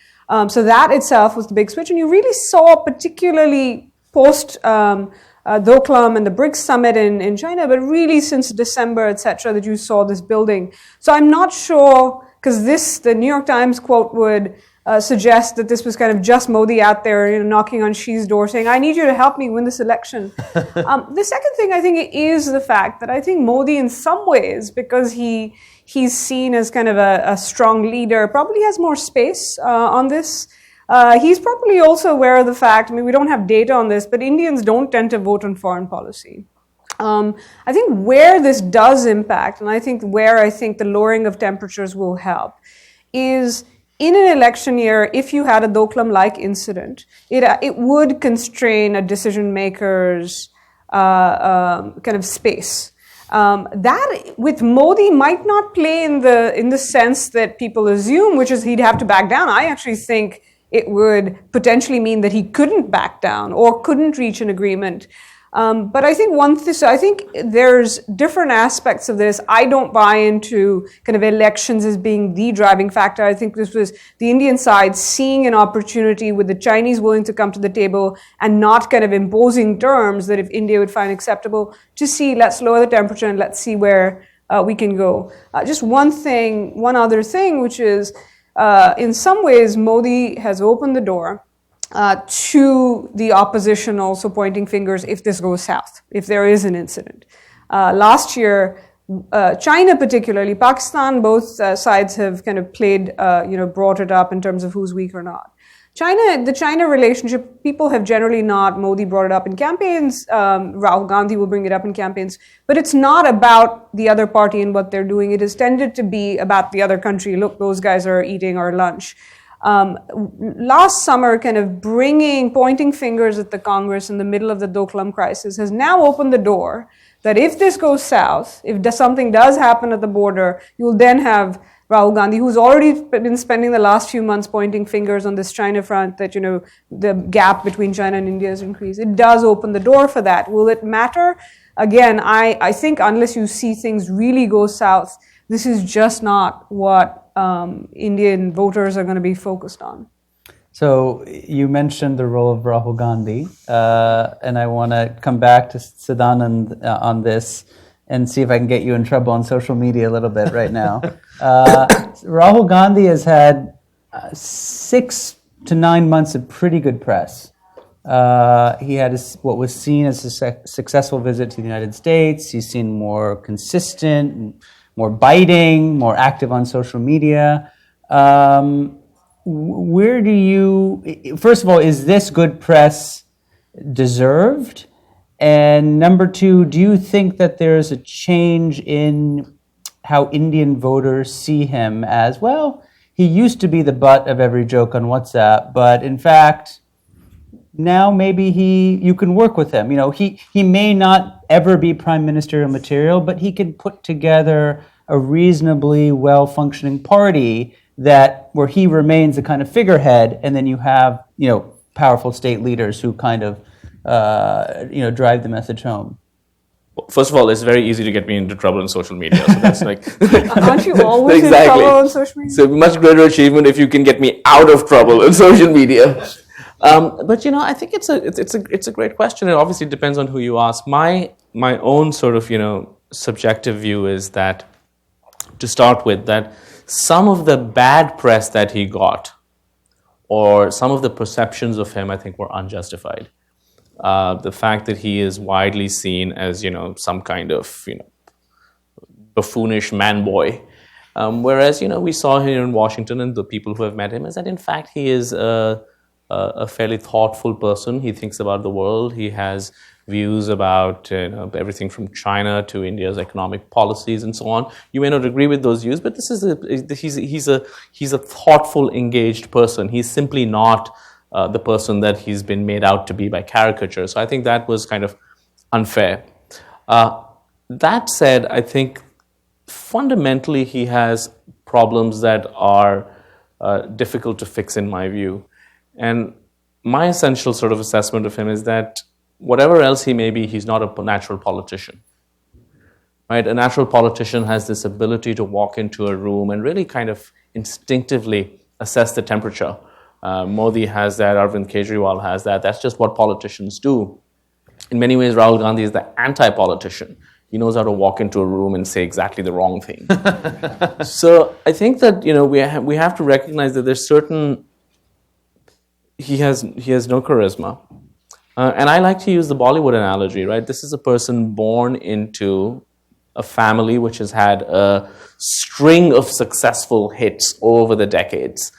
So that itself was the big switch. And you really saw, particularly post Doklam and the BRICS summit in China, but really since December, etc., that you saw this building. So I'm not sure, because the New York Times quote would suggest that this was kind of just Modi out there, knocking on Xi's door saying, I need you to help me win this election. The second thing I think is the fact that I think Modi in some ways, because he's seen as kind of a strong leader, probably has more space on this. He's probably also aware of the fact, we don't have data on this, but Indians don't tend to vote on foreign policy. I think where this does impact, and I think where the lowering of temperatures will help, is in an election year, if you had a Doklam-like incident, it would constrain a decision maker's kind of space. That with Modi might not play in the sense that people assume, which is he'd have to back down. I actually think it would potentially mean that he couldn't back down or couldn't reach an agreement. But I think there's different aspects of this. I don't buy into kind of elections as being the driving factor. I think this was the Indian side seeing an opportunity with the Chinese willing to come to the table and not kind of imposing terms that if India would find acceptable, to see, let's lower the temperature and let's see where we can go. Just one other thing, which is in some ways Modi has opened the door to the opposition also pointing fingers if this goes south, if there is an incident. Last year, China particularly, Pakistan, both sides have kind of played, brought it up in terms of who's weak or not. The China relationship, people have generally not, Modi brought it up in campaigns, Rahul Gandhi will bring it up in campaigns, but it's not about the other party and what they're doing. It has tended to be about the other country. Look, those guys are eating our lunch. Last summer, kind of pointing fingers at the Congress in the middle of the Doklam crisis has now opened the door that if this goes south, if something does happen at the border, you'll then have Rahul Gandhi, who's already been spending the last few months pointing fingers on this China front that, the gap between China and India has increased. It does open the door for that. Will it matter? Again, I think unless you see things really go south, this is just not what Indian voters are going to be focused on. So you mentioned the role of Rahul Gandhi, and I want to come back to Sadanand on this and see if I can get you in trouble on social media a little bit right now. Rahul Gandhi has had 6 to 9 months of pretty good press. He had what was seen as a successful visit to the United States. He's seen more consistent, more biting, more active on social media. Where do you, first of all, is this good press deserved? And number two, do you think that there's a change in how Indian voters see him as, well, he used to be the butt of every joke on WhatsApp, but in fact, now maybe you can work with him. He may not ever be prime ministerial material, but he can put together a reasonably well-functioning party where he remains a kind of figurehead, and then you have, powerful state leaders who kind of, drive the message home. First of all, it's very easy to get me into trouble on social media. So that's like, aren't you always in trouble on social media? So much greater achievement if you can get me out of trouble on social media. But I think it's a great question. It obviously depends on who you ask. My own sort of subjective view is that, to start with, that some of the bad press that he got, or some of the perceptions of him, I think were unjustified. The fact that he is widely seen as some kind of buffoonish man boy, whereas we saw here in Washington and the people who have met him is that in fact he is a a fairly thoughtful person. He thinks about the world. He has views about everything from China to India's economic policies and so on. You may not agree with those views, but he's a thoughtful, engaged person. He's simply not the person that he's been made out to be by caricature. So I think that was kind of unfair. That said, I think fundamentally he has problems that are difficult to fix in my view. And my essential sort of assessment of him is that whatever else he may be, he's not a natural politician. Right? A natural politician has this ability to walk into a room and really kind of instinctively assess the temperature. Modi has that, Arvind Kejriwal has that. That's just what politicians do. In many ways, Rahul Gandhi is the anti-politician. He knows how to walk into a room and say exactly the wrong thing. So I think that we have to recognize that there's certain. He has no charisma, and I like to use the Bollywood analogy. Right, this is a person born into a family which has had a string of successful hits over the decades,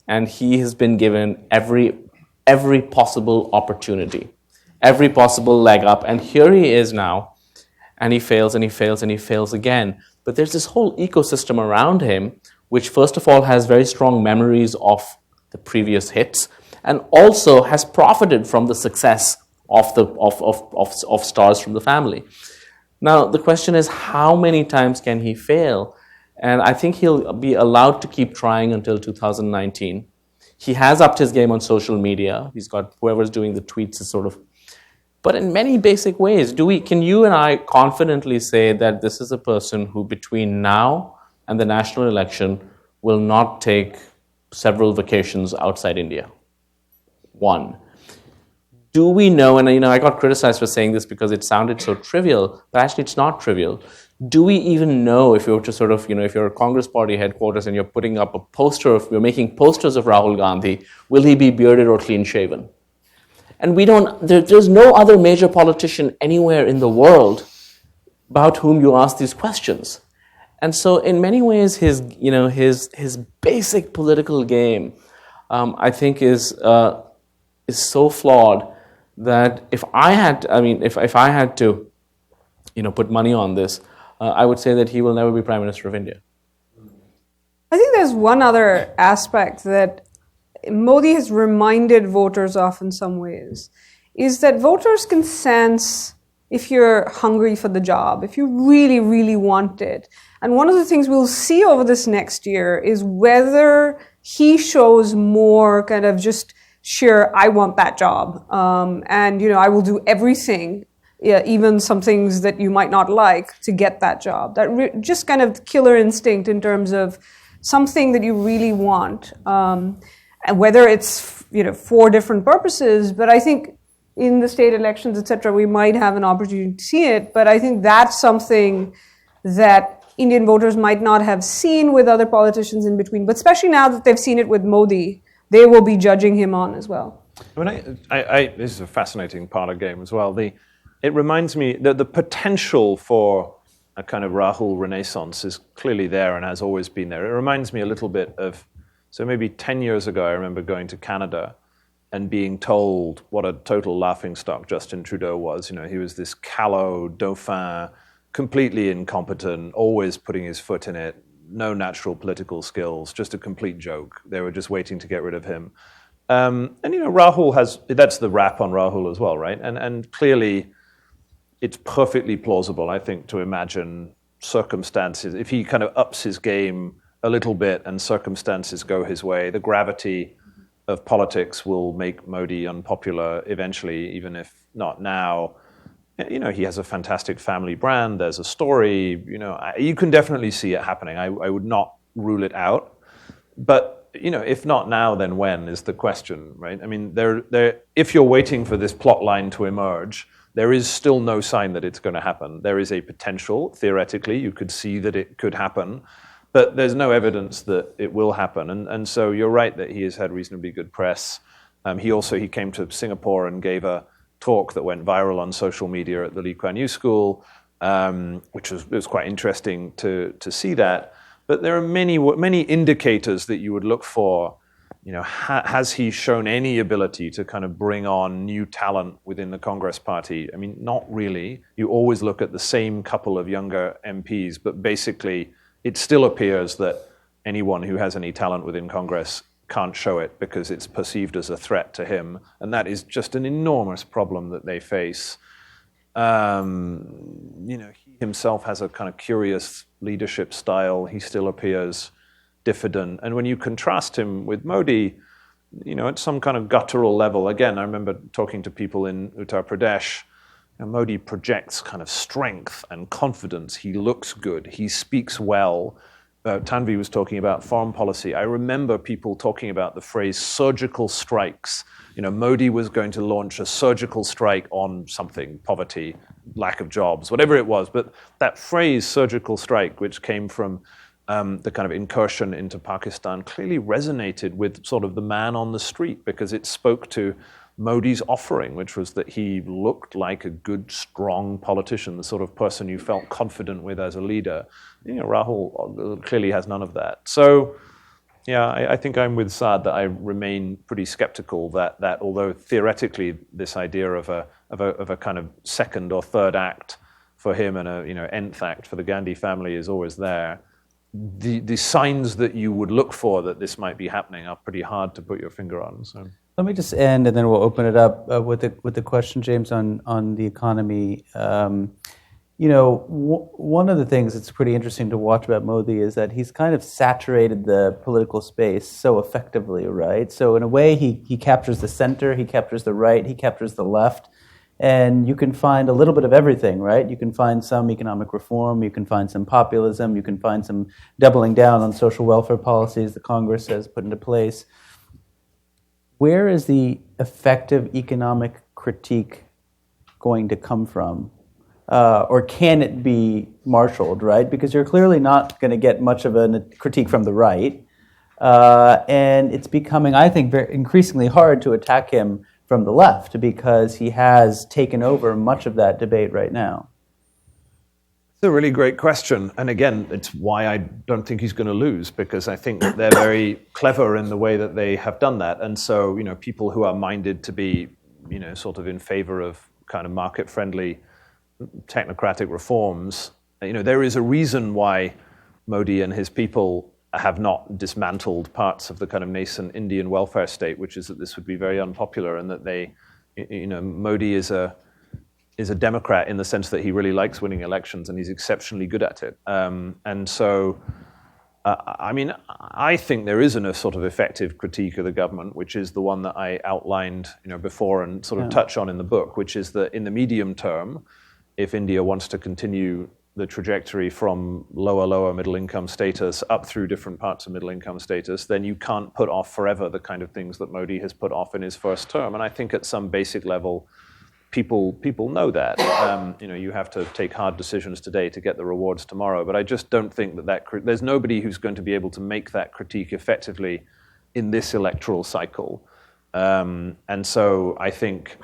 and he has been given every possible opportunity, every possible leg up, and here he is now. And he fails and he fails and he fails again. But there's this whole ecosystem around him, which first of all has very strong memories of the previous hits, and also has profited from the success of stars from the family. Now the question is, how many times can he fail? And I think he'll be allowed to keep trying until 2019. He has upped his game on social media. He's got whoever's doing the tweets is sort of. But in many basic ways, can you and I confidently say that this is a person who between now and the national election will not take several vacations outside India? One. Do we know, and I got criticized for saying this because it sounded so trivial, but actually it's not trivial. Do we even know, if you were to sort of, if you're a Congress party headquarters and you're putting up you're making posters of Rahul Gandhi, will he be bearded or clean shaven? And there's no other major politician anywhere in the world about whom you ask these questions. And so in many ways, his basic political game, I think is so flawed that if I had to, put money on this, I would say that he will never be Prime Minister of India. I think there's one other aspect that Modi has reminded voters of in some ways, is that voters can sense if you're hungry for the job, if you really, really want it. And one of the things we'll see over this next year is whether he shows more kind of just sheer, I want that job. And I will do everything, even some things that you might not like, to get that job. That just kind of killer instinct in terms of something that you really want. And whether it's for different purposes, but I think in the state elections, etc., we might have an opportunity to see it. But I think that's something that Indian voters might not have seen with other politicians in between. But especially now that they've seen it with Modi, they will be judging him on as well. This is a fascinating part of the game as well. It reminds me that the potential for a kind of Rahul renaissance is clearly there and has always been there. It reminds me a little bit of. So maybe 10 years ago, I remember going to Canada and being told what a total laughingstock Justin Trudeau was. He was this callow dauphin, completely incompetent, always putting his foot in it, no natural political skills, just a complete joke. They were just waiting to get rid of him. And Rahul that's the rap on Rahul as well, right? And clearly, it's perfectly plausible, I think, to imagine circumstances, if he kind of ups his game a little bit and circumstances go his way, the gravity of politics will make Modi unpopular eventually, even if not now. He has a fantastic family brand. There's a story. You can definitely see it happening. I would not rule it out. But, if not now, then when is the question, right? I mean, if you're waiting for this plot line to emerge, there is still no sign that it's going to happen. There is a potential, theoretically, you could see that it could happen. But there's no evidence that it will happen. And so you're right that he has had reasonably good press. He came to Singapore and gave a talk that went viral on social media at the Lee Kuan Yew School, which was quite interesting to see that. But there are many indicators that you would look for has he shown any ability to kind of bring on new talent within the Congress party? I mean, not really. You always look at the same couple of younger MPs, but basically it still appears that anyone who has any talent within Congress can't show it because it's perceived as a threat to him. And that is just an enormous problem that they face. He himself has a kind of curious leadership style. He still appears diffident. And when you contrast him with Modi, at some kind of guttural level, again, I remember talking to people in Uttar Pradesh, Modi projects kind of strength and confidence. He looks good. He speaks well. Tanvi was talking about foreign policy. I remember people talking about the phrase surgical strikes. Modi was going to launch a surgical strike on something, poverty, lack of jobs, whatever it was. But that phrase, surgical strike, which came from the kind of incursion into Pakistan, clearly resonated with sort of the man on the street because it spoke to Modi's offering, which was that he looked like a good, strong politician, the sort of person you felt confident with as a leader. Rahul clearly has none of that. So, I think I'm with Saad that I remain pretty skeptical that although theoretically this idea of a kind of second or third act for him and a nth act for the Gandhi family is always there, the signs that you would look for that this might be happening are pretty hard to put your finger on. So let me just end, and then we'll open it up with the question, James, on the economy. One of the things that's pretty interesting to watch about Modi is that he's kind of saturated the political space so effectively, right? So in a way, he captures the center, he captures the right, he captures the left. And you can find a little bit of everything, right? You can find some economic reform, you can find some populism, you can find some doubling down on social welfare policies the Congress has put into place. Where is the effective economic critique going to come from? Or can it be marshaled, right? Because you're clearly not going to get much of a critique from the right. And it's becoming, I think, very increasingly hard to attack him from the left because he has taken over much of that debate right now. It's a really great question. And again, it's why I don't think he's going to lose, because I think that they're very clever in the way that they have done that. And so, people who are minded to be, sort of in favor of kind of market-friendly technocratic reforms, there is a reason why Modi and his people have not dismantled parts of the kind of nascent Indian welfare state, which is that this would be very unpopular, and that they, Modi is a Democrat in the sense that he really likes winning elections and he's exceptionally good at it. And so, I think there isn't a sort of effective critique of the government, which is the one that I outlined, before and sort of touch on in the book, which is that in the medium term, if India wants to continue the trajectory from lower middle-income status up through different parts of middle-income status, then you can't put off forever the kind of things that Modi has put off in his first term. And I think at some basic level, people know that. You have to take hard decisions today to get the rewards tomorrow. But I just don't think that there's nobody who's going to be able to make that critique effectively in this electoral cycle. And so I think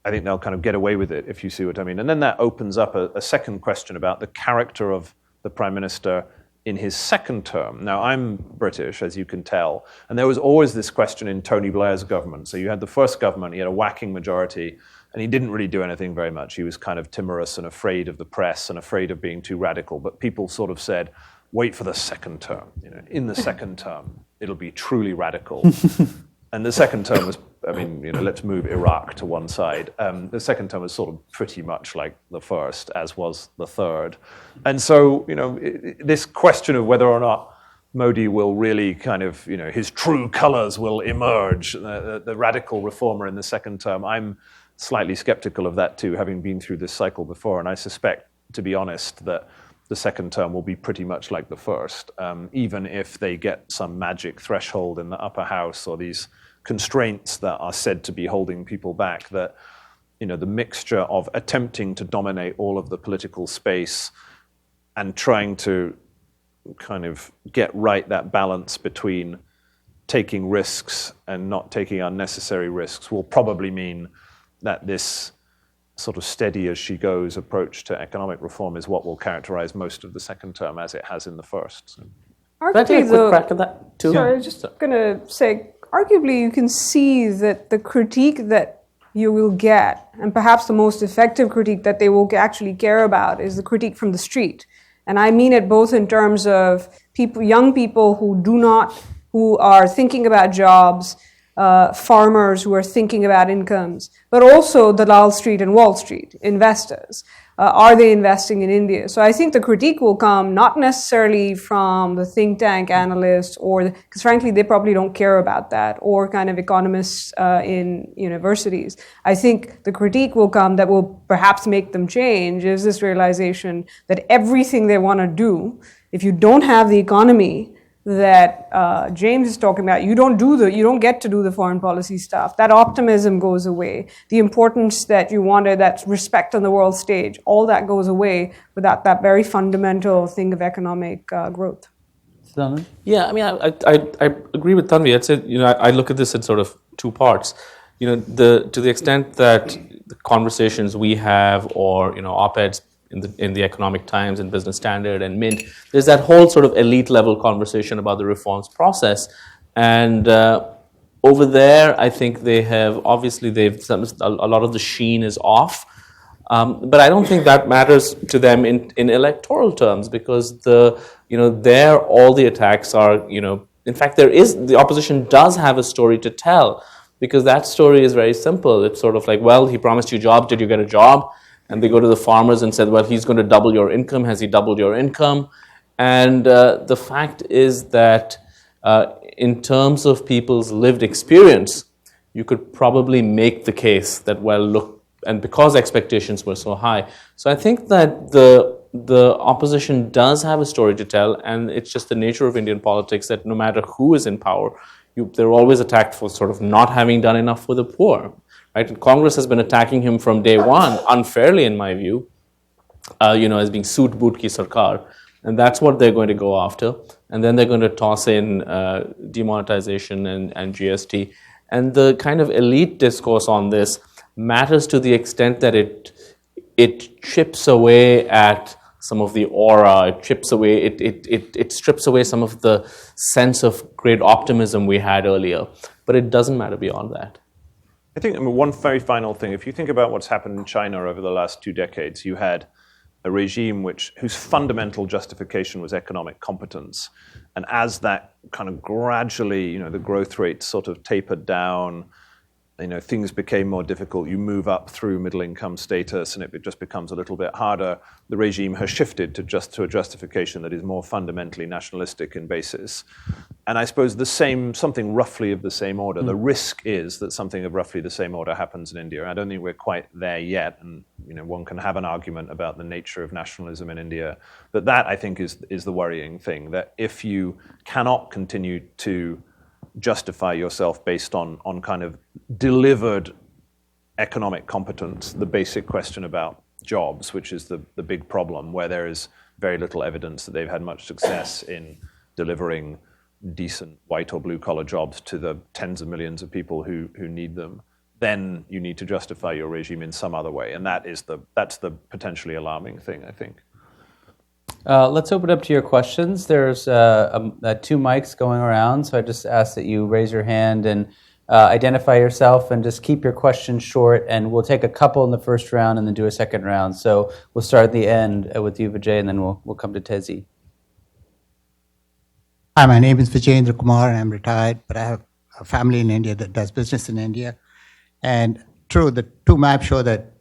they'll kind of get away with it, if you see what I mean. And then that opens up a second question about the character of the Prime Minister in his second term. Now, I'm British, as you can tell, and there was always this question in Tony Blair's government. So you had the first government, he had a whacking majority, and he didn't really do anything very much. He was kind of timorous and afraid of the press and afraid of being too radical. But people sort of said, wait for the second term. In the second term, it'll be truly radical. And the second term was, let's move Iraq to one side. The second term was sort of pretty much like the first, as was the third. And so, this question of whether or not Modi will really kind of, his true colors will emerge, the radical reformer in the second term, I'm slightly skeptical of that too, having been through this cycle before. And I suspect, to be honest, that the second term will be pretty much like the first, even if they get some magic threshold in the upper house or these constraints that are said to be holding people back, that the mixture of attempting to dominate all of the political space and trying to kind of get right that balance between taking risks and not taking unnecessary risks will probably mean that this sort of steady as she goes approach to economic reform is what will characterize most of the second term, as it has in the first. So. Can I take a quick crack at that too? Sorry, I was just going to say, arguably you can see that the critique that you will get, and perhaps the most effective critique that they will actually care about, is the critique from the street. And I mean it both in terms of people, young people who are thinking about jobs, farmers who are thinking about incomes, but also the Lal Street and Wall Street investors. Are they investing in India? So I think the critique will come not necessarily from the think tank analysts, because frankly, they probably don't care about that, or kind of economists in universities. I think the critique will come that will perhaps make them change is this realization that everything they want to do, if you don't have the economy that James is talking about, you don't get to do the foreign policy stuff. That optimism goes away. The importance that you wanted, that respect on the world stage, all that goes away without that very fundamental thing of economic growth. Sadanand? Yeah, I mean, I agree with Tanvi. I'd say, I look at this in sort of two parts. To the extent that the conversations we have, or op-eds in the Economic Times and Business Standard and Mint, there's that whole sort of elite level conversation about the reforms process. And over there, I think a lot of the sheen is off. But I don't think that matters to them in electoral terms, because there all the attacks are, in fact, the opposition does have a story to tell, because that story is very simple. It's sort of like, well, he promised you a job, did you get a job? And they go to the farmers and said, well, he's going to double your income. Has he doubled your income? And the fact is that in terms of people's lived experience, you could probably make the case that, well, look, and because expectations were so high. So I think that the opposition does have a story to tell, and it's just the nature of Indian politics that no matter who is in power, they're always attacked for sort of not having done enough for the poor. Right? And Congress has been attacking him from day one, unfairly in my view, as being Soot Boot Ki Sarkar. And that's what they're going to go after. And then they're going to toss in demonetization and GST. And the kind of elite discourse on this matters to the extent that it chips away at some of the aura, it strips away some of the sense of great optimism we had earlier. But it doesn't matter beyond that. I think one very final thing, if you think about what's happened in China over the last 2 decades, you had a regime whose fundamental justification was economic competence. And as that kind of gradually, the growth rate sort of tapered down, things became more difficult, you move up through middle income status and it just becomes a little bit harder. The regime has shifted to a justification that is more fundamentally nationalistic in basis. And I suppose something roughly of the same order. The risk is that something of roughly the same order happens in India. I don't think we're quite there yet. And one can have an argument about the nature of nationalism in India. But that, I think, is the worrying thing, that if you cannot continue to justify yourself based on kind of delivered economic competence, the basic question about jobs, which is the big problem, where there is very little evidence that they've had much success in delivering decent white or blue collar jobs to the tens of millions of people who need them, then you need to justify your regime in some other way. And that's the potentially alarming thing, I think. Let's open up to your questions. There's 2 mics going around, so I just ask that you raise your hand and identify yourself and just keep your questions short, and we'll take a couple in the first round and then do a second round. So we'll start at the end with you, Vijay, and then we'll come to Tezi. Hi, my name is Vijayendra Kumar, and I'm retired, but I have a family in India that does business in India. And true, the 2 maps show that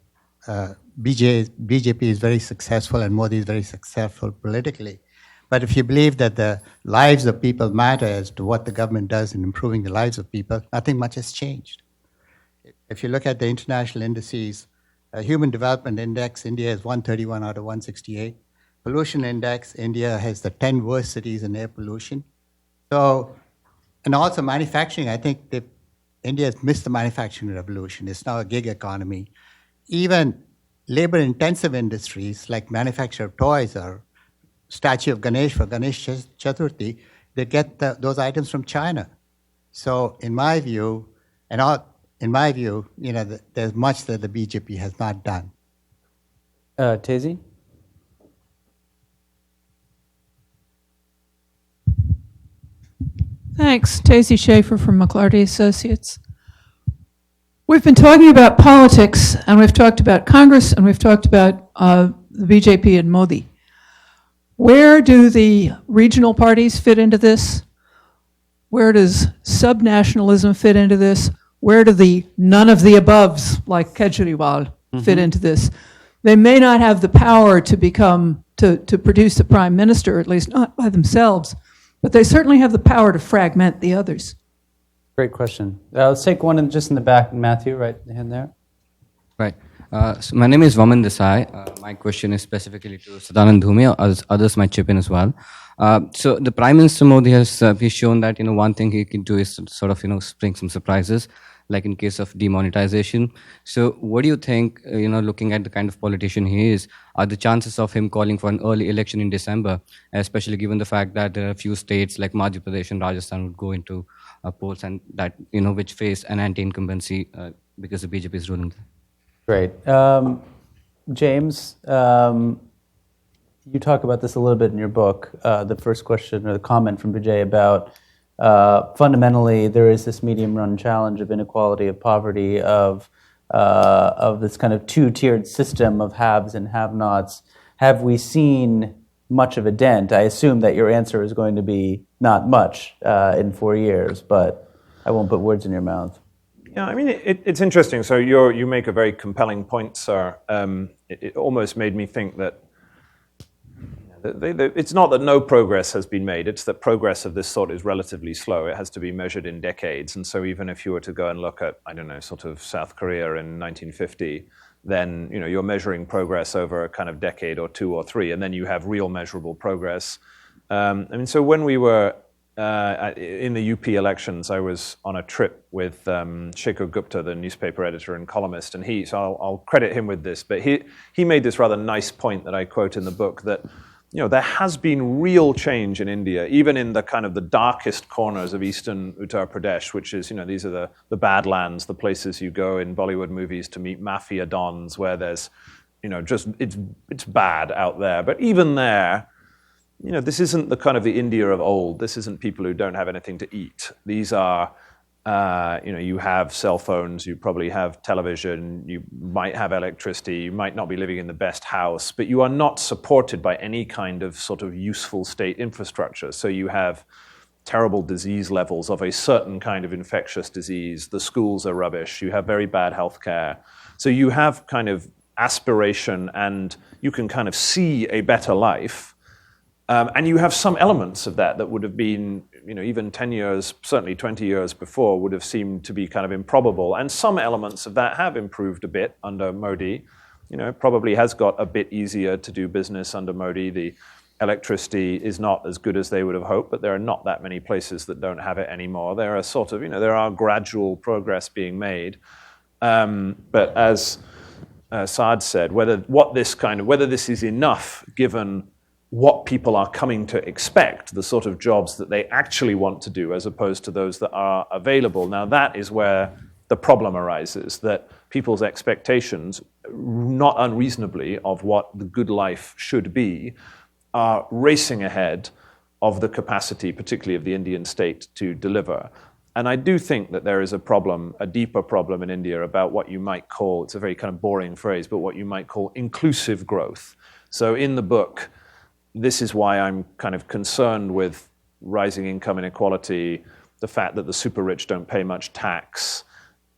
BJP is very successful and Modi is very successful politically. But if you believe that the lives of people matter as to what the government does in improving the lives of people, nothing much has changed. If you look at the international indices, Human Development Index, India is 131 out of 168. Pollution Index, India has the 10 worst cities in air pollution. So, and also manufacturing, I think India has missed the manufacturing revolution. It's now a gig economy. Even labor-intensive industries like manufacture of toys or statue of Ganesh for Ganesh Chaturthi, they get those items from China. So in my view, there's much that the BJP has not done. Tezi? Thanks. Tacy Schaefer from McClarty Associates. We've been talking about politics, and we've talked about Congress, and we've talked about the BJP and Modi. Where do the regional parties fit into this? Where does subnationalism fit into this? Where do the none of the aboves, like Kejriwal, fit into this? They may not have the power to to produce a prime minister, at least not by themselves, but they certainly have the power to fragment the others. Great question. Let's take one just in the back, Matthew, right hand there. Right. So my name is Vaman Desai. My question is specifically to Sadanand Dhume, as others might chip in as well. So the Prime Minister Modi has he's shown that one thing he can do is sort of bring some surprises, like in case of demonetization. So what do you think? Looking at the kind of politician he is, are the chances of him calling for an early election in December, especially given the fact that there are a few states like Madhya Pradesh and Rajasthan would go into polls and that which face an anti-incumbency because the BJP is ruling. Great. James, you talk about this a little bit in your book. The first question or the comment from Vijay about fundamentally there is this medium-run challenge of inequality, of poverty, of this kind of two-tiered system of haves and have-nots. Have we seen much of a dent? I assume that your answer is going to be not much in 4 years, but I won't put words in your mouth. Yeah, I mean, it's interesting. So you make a very compelling point, sir. It almost made me think that it's not that no progress has been made, it's that progress of this sort is relatively slow. It has to be measured in decades. And so even if you were to go and look at, sort of South Korea in 1950, then you're measuring progress over a kind of decade or two or three, and then you have real measurable progress. So when we were in the UP elections, I was on a trip with Shekhar Gupta, the newspaper editor and columnist, and so I'll credit him with this, but he made this rather nice point that I quote in the book that there has been real change in India, even in the kind of the darkest corners of eastern Uttar Pradesh, which is, these are the badlands, the places you go in Bollywood movies to meet mafia dons, where there's, it's bad out there. But even there, this isn't the kind of the India of old. This isn't people who don't have anything to eat. These are, you have cell phones, you probably have television, you might have electricity, you might not be living in the best house, but you are not supported by any kind of sort of useful state infrastructure. So you have terrible disease levels of a certain kind of infectious disease. The schools are rubbish. You have very bad healthcare. So you have kind of aspiration and you can kind of see a better life. And you have some elements of that would have been, even 10 years, certainly 20 years before, would have seemed to be kind of improbable. And some elements of that have improved a bit under Modi. Probably has got a bit easier to do business under Modi. The electricity is not as good as they would have hoped, but there are not that many places that don't have it anymore. There are sort of, there are gradual progress being made. But as Saad said, whether this is enough given what people are coming to expect, the sort of jobs that they actually want to do as opposed to those that are available. Now that is where the problem arises, that people's expectations, not unreasonably, of what the good life should be, are racing ahead of the capacity, particularly of the Indian state, to deliver. And I do think that there is a problem, a deeper problem in India about what you might call, it's a very kind of boring phrase, but what you might call inclusive growth. So in the book, this is why I'm kind of concerned with rising income inequality, the fact that the super rich don't pay much tax,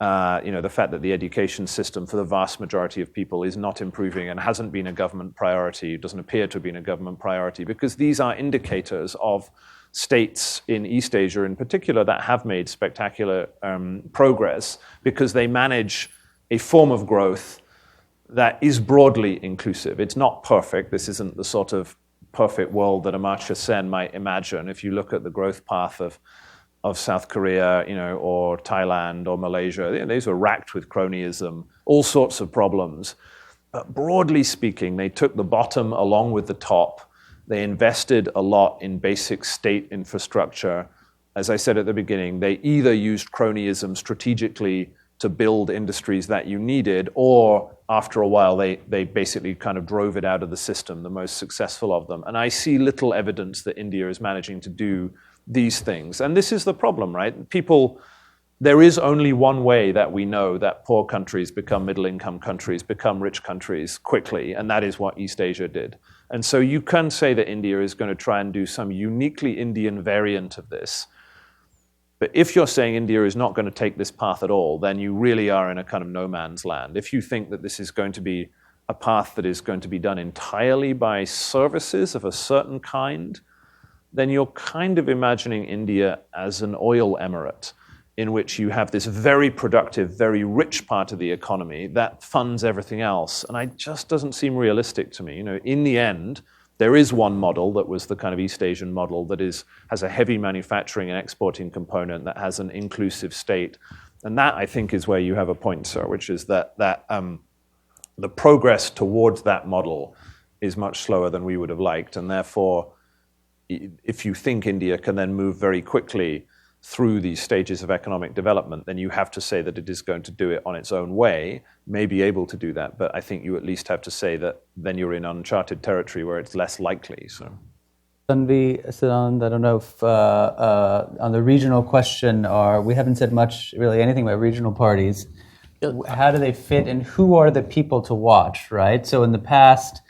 the fact that the education system for the vast majority of people is not improving and hasn't been a government priority, doesn't appear to have been a government priority, because these are indicators of states in East Asia in particular that have made spectacular progress because they manage a form of growth that is broadly inclusive. It's not perfect. This isn't the sort of perfect world that Amartya Sen might imagine. If you look at the growth path of South Korea, or Thailand or Malaysia, these were racked with cronyism, all sorts of problems. But broadly speaking, they took the bottom along with the top. They invested a lot in basic state infrastructure. As I said at the beginning, they either used cronyism strategically to build industries that you needed, or after a while, they basically kind of drove it out of the system, the most successful of them. And I see little evidence that India is managing to do these things. And this is the problem, right? There is only one way that we know that poor countries become middle-income countries, become rich countries quickly, and that is what East Asia did. And so you can say that India is going to try and do some uniquely Indian variant of this. But if you're saying India is not going to take this path at all, then you really are in a kind of no man's land. If you think that this is going to be a path that is going to be done entirely by services of a certain kind, then you're kind of imagining India as an oil emirate, in which you have this very productive, very rich part of the economy that funds everything else. And it just doesn't seem realistic to me. In the end, there is one model that was the kind of East Asian model that has a heavy manufacturing and exporting component that has an inclusive state. And that, I think, is where you have a point, sir, which is that the progress towards that model is much slower than we would have liked. And therefore, if you think India can then move very quickly through these stages of economic development, then you have to say that it is going to do it on its own way, may be able to do that, but I think you at least have to say that then you're in uncharted territory where it's less likely. So, Tanvi, Sadanand, I don't know if on the regional question, we haven't said much, really anything about regional parties. How do they fit and who are the people to watch, right? So in the past,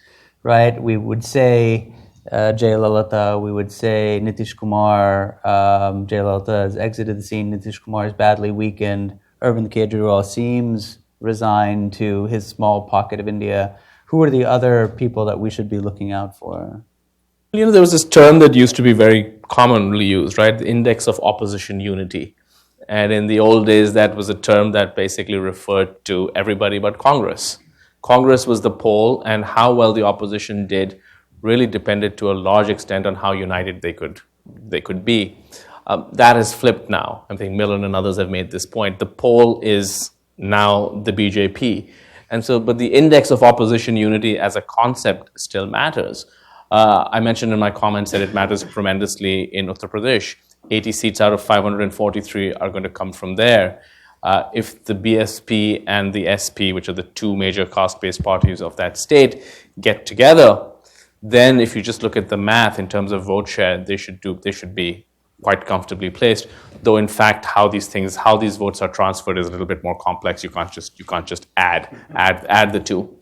right, we would say Jayalalitha, we would say Nitish Kumar. Jayalalitha has exited the scene. Nitish Kumar is badly weakened. Arvind Kejriwal seems resigned to his small pocket of India. Who are the other people that we should be looking out for? There was this term that used to be very commonly used, right? The index of opposition unity. And in the old days, that was a term that basically referred to everybody but Congress. Congress was the pole, and how well the opposition did really depended to a large extent on how united they could be. That has flipped now. I think Milan and others have made this point. The pole is now the BJP. And so, but the index of opposition unity as a concept still matters. I mentioned in my comments that it matters tremendously in Uttar Pradesh. 80 seats out of 543 are going to come from there. If the BSP and the SP, which are the two major caste-based parties of that state, get together, then if you just look at the math in terms of vote share, they should be quite comfortably placed. Though in fact, how these votes are transferred is a little bit more complex. You can't just add the two.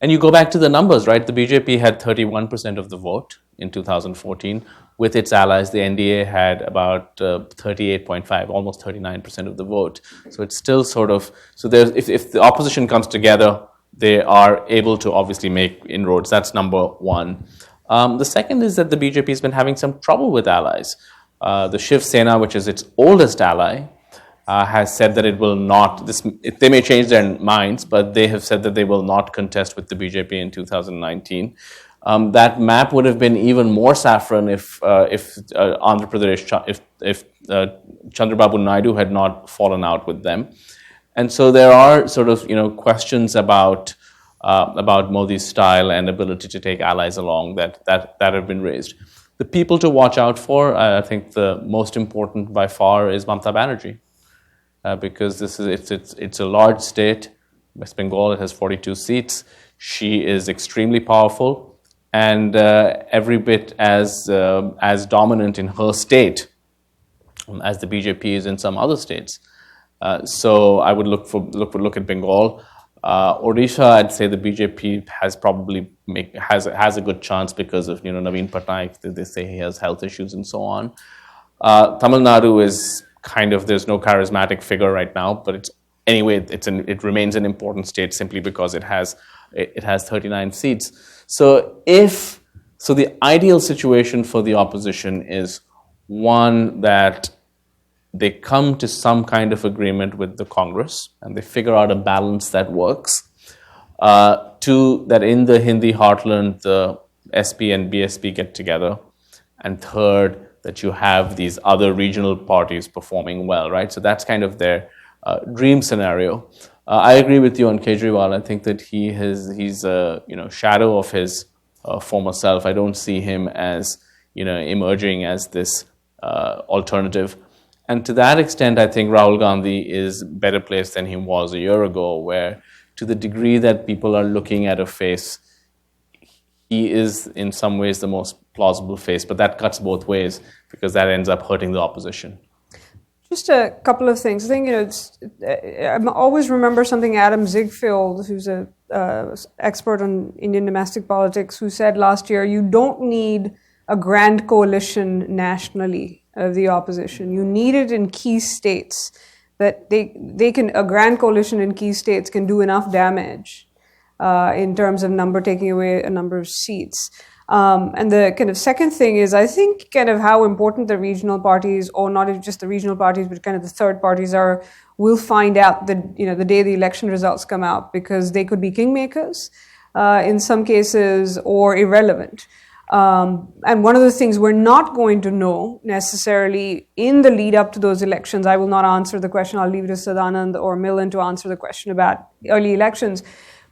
And you go back to the numbers, right? The BJP had 31% of the vote in 2014. With its allies, the NDA had about 38.5, almost 39% of the vote. So it's still sort of, so there's, if the opposition comes together, they are able to obviously make inroads. That's number one. The second is that the BJP has been having some trouble with allies. The Shiv Sena, which is its oldest ally, has said that it will not, they may change their minds, but they have said that they will not contest with the BJP in 2019. That map would have been even more saffron if Andhra Pradesh, if Chandrababu Naidu had not fallen out with them. And so there are sort of questions about Modi's style and ability to take allies along that have been raised. The people to watch out for, I think the most important by far is Mamata Banerjee, because it's a large state. West Bengal, it has 42 seats. She is extremely powerful and every bit as dominant in her state as the BJP is in some other states. So I would look at Bengal. Odisha, I'd say the BJP has probably has a good chance because of Naveen Patnaik. They say he has health issues and so on. Tamil Nadu is kind of, there's no charismatic figure right now, but it remains an important state simply because it has 39 seats. So the ideal situation for the opposition is one that they come to some kind of agreement with the Congress and they figure out a balance that works. Two, that in the Hindi heartland, the SP and BSP get together. And third, that you have these other regional parties performing well, right? So that's kind of their dream scenario. I agree with you on Kejriwal. I think that he's a shadow of his former self. I don't see him as emerging as this alternative. And to that extent, I think Rahul Gandhi is better placed than he was a year ago, where to the degree that people are looking at a face, he is in some ways the most plausible face, but that cuts both ways because that ends up hurting the opposition. Just a couple of things. I think, I always remember something Adam Ziegfeld, who's an expert on Indian domestic politics, who said last year, you don't need a grand coalition nationally of the opposition. You need it in key states, that a grand coalition in key states can do enough damage in terms of taking away a number of seats. And the kind of second thing is, I think kind of how important the regional parties, or not just the regional parties, but kind of the third parties are, we'll find out the day the election results come out, because they could be kingmakers in some cases, or irrelevant. And one of the things we're not going to know necessarily in the lead up to those elections, I will not answer the question, I'll leave it to Sadanand or Milan to answer the question about early elections,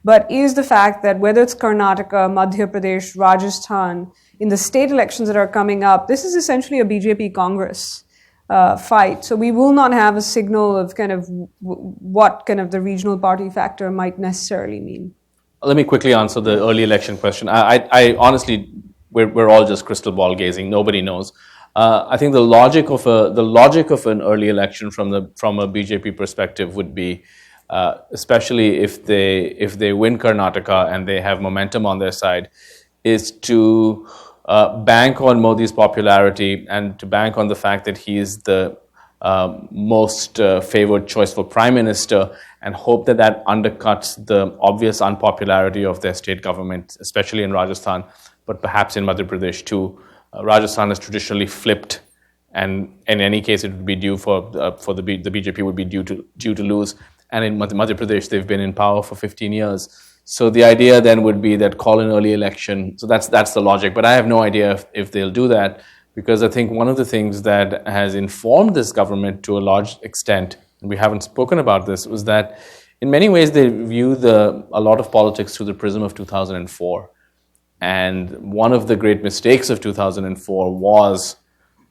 but is the fact that whether it's Karnataka, Madhya Pradesh, Rajasthan, in the state elections that are coming up, this is essentially a BJP Congress fight. So we will not have a signal of kind of what kind of the regional party factor might necessarily mean. Let me quickly answer the early election question. I honestly, we're all just crystal ball gazing. Nobody knows. I think the logic of an early election from a BJP perspective would be, especially if they win Karnataka and they have momentum on their side, is to bank on Modi's popularity and to bank on the fact that he is the most favored choice for prime minister, and hope that undercuts the obvious unpopularity of their state government, especially in Rajasthan, but perhaps in Madhya Pradesh too. Rajasthan has traditionally flipped, and in any case it would be due for the BJP would be due to lose. And in Madhya Pradesh, they've been in power for 15 years. So the idea then would be that call an early election. So that's the logic. But I have no idea if they'll do that, because I think one of the things that has informed this government to a large extent, and we haven't spoken about this, was that in many ways they view a lot of politics through the prism of 2004. And one of the great mistakes of 2004 was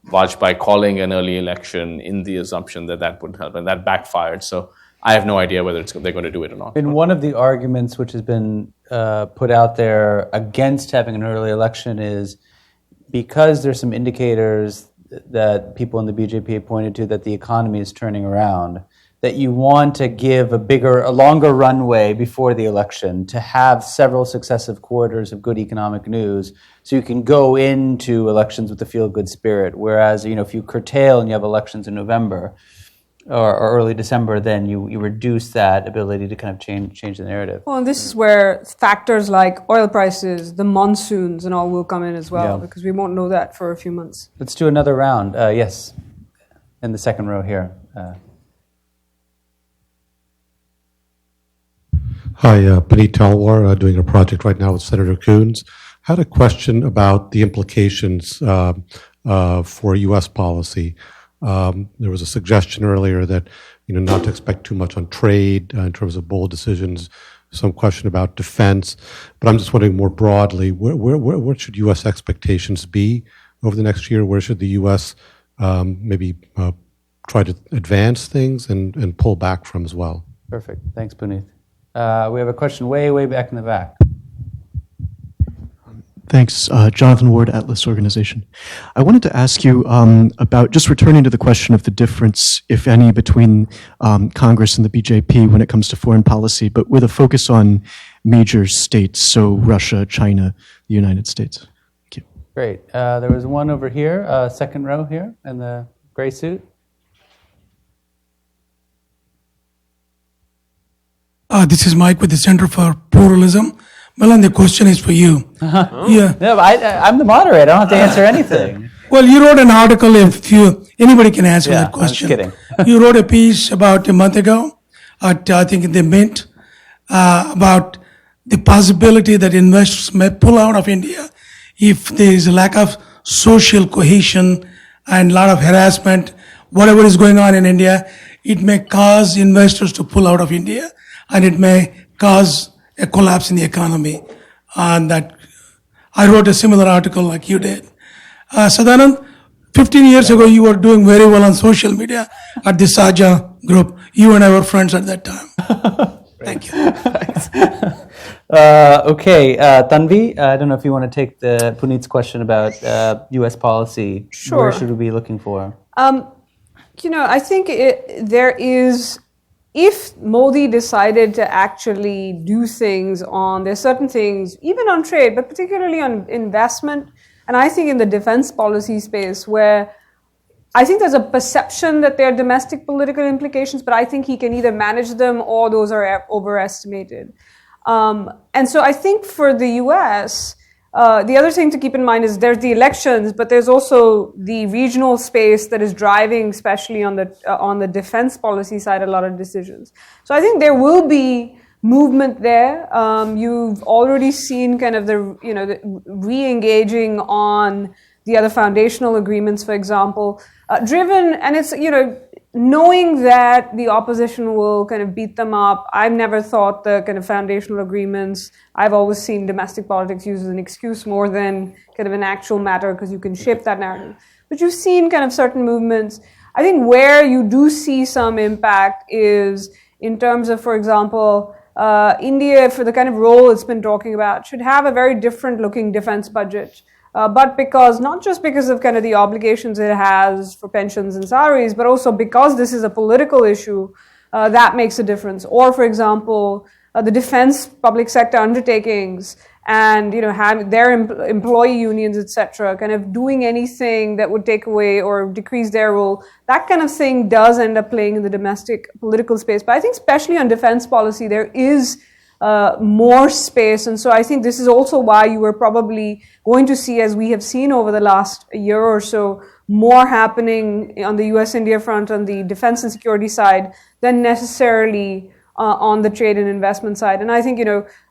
Vajpayee calling an early election in the assumption that would help, and that backfired. So I have no idea whether they're going to do it or not. And one of the arguments which has been put out there against having an early election is because there's some indicators that people in the BJP have pointed to that the economy is turning around, that you want to give a longer runway before the election to have several successive quarters of good economic news so you can go into elections with a feel-good spirit. Whereas, if you curtail and you have elections in November, or early December, then you reduce that ability to kind of change the narrative. Well, and this is where factors like oil prices, the monsoons and all will come in as well, because we won't know that for a few months. Let's do another round. Yes, in the second row here. Hi, Puneet Talwar, doing a project right now with Senator Coons. I had a question about the implications for U.S. policy. There was a suggestion earlier that, not to expect too much on trade in terms of bold decisions, some question about defense. But I'm just wondering more broadly, where should U.S. expectations be over the next year? Where should the U.S. maybe try to advance things and pull back from as well? Perfect. Thanks, Puneet. We have a question way back in the back. Thanks. Jonathan Ward, Atlas Organization. I wanted to ask you about, just returning to the question of the difference, if any, between Congress and the BJP when it comes to foreign policy, but with a focus on major states, so Russia, China, the United States. Thank you. Great. There was one over here, second row here, in the gray suit. This is Mike with the Center for Pluralism. Milan, the question is for you. Yeah. No, I'm the moderator. I don't have to answer anything. Well, you wrote an article. If anybody can answer that question. I'm just kidding. You wrote a piece about a month ago, I think in the Mint, about the possibility that investors may pull out of India if there is a lack of social cohesion and a lot of harassment, whatever is going on in India. It may cause investors to pull out of India, and it may cause a collapse in the economy. And that I wrote a similar article like you did. Sadanand, 15 years ago, you were doing very well on social media at the Saja group. You and I were friends at that time. Thank you. Okay, Tanvi, I don't know if you want to take Puneet's question about U.S. policy. Sure. Where should we be looking for? I think there is, if Modi decided to actually do things there's certain things, even on trade, but particularly on investment, and I think in the defense policy space, where I think there's a perception that there are domestic political implications, but I think he can either manage them or those are overestimated. And so I think for the US, the other thing to keep in mind is there's the elections, but there's also the regional space that is driving, especially on the defense policy side, a lot of decisions. So I think there will be movement there. You've already seen kind of the re-engaging on the other foundational agreements, for example, driven, and it's, knowing that the opposition will kind of beat them up. I've never thought the kind of foundational agreements, I've always seen domestic politics used as an excuse more than kind of an actual matter, because you can shape that narrative. But you've seen kind of certain movements. I think where you do see some impact is in terms of, for example, India, for the kind of role it's been talking about, should have a very different looking defense budget. But not just because of kind of the obligations it has for pensions and salaries, but also because this is a political issue, that makes a difference. Or, for example, the defense public sector undertakings and having their employee unions, etc., kind of doing anything that would take away or decrease their role, that kind of thing does end up playing in the domestic political space. But I think especially on defense policy, there is more space. And so I think this is also why you were probably going to see, as we have seen over the last year or so, more happening on the US-India front on the defense and security side than necessarily on the trade and investment side. And I think,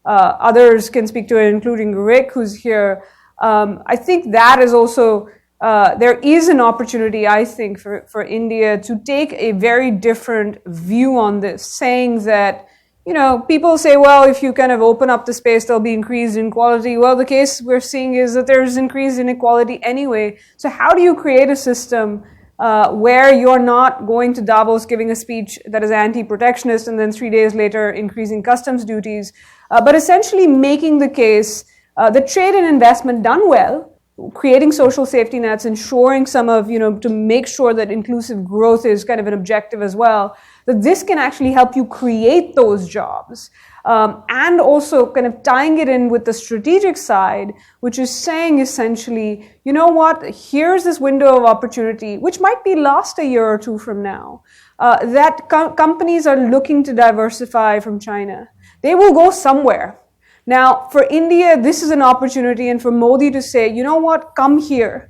others can speak to it, including Rick, who's here. I think that is also, there is an opportunity, I think, for India to take a very different view on this, saying that people say, well, if you kind of open up the space, there'll be increased inequality. Well, the case we're seeing is that there's increased inequality anyway. So how do you create a system where you're not going to Davos giving a speech that is anti-protectionist and then 3 days later increasing customs duties, but essentially making the case that trade and investment done well, creating social safety nets, ensuring some of, to make sure that inclusive growth is kind of an objective as well, that this can actually help you create those jobs. And also kind of tying it in with the strategic side, which is saying essentially, you know what, here's this window of opportunity, which might be lost a year or two from now, that companies are looking to diversify from China. They will go somewhere. Now, for India, this is an opportunity, and for Modi to say, you know what, come here,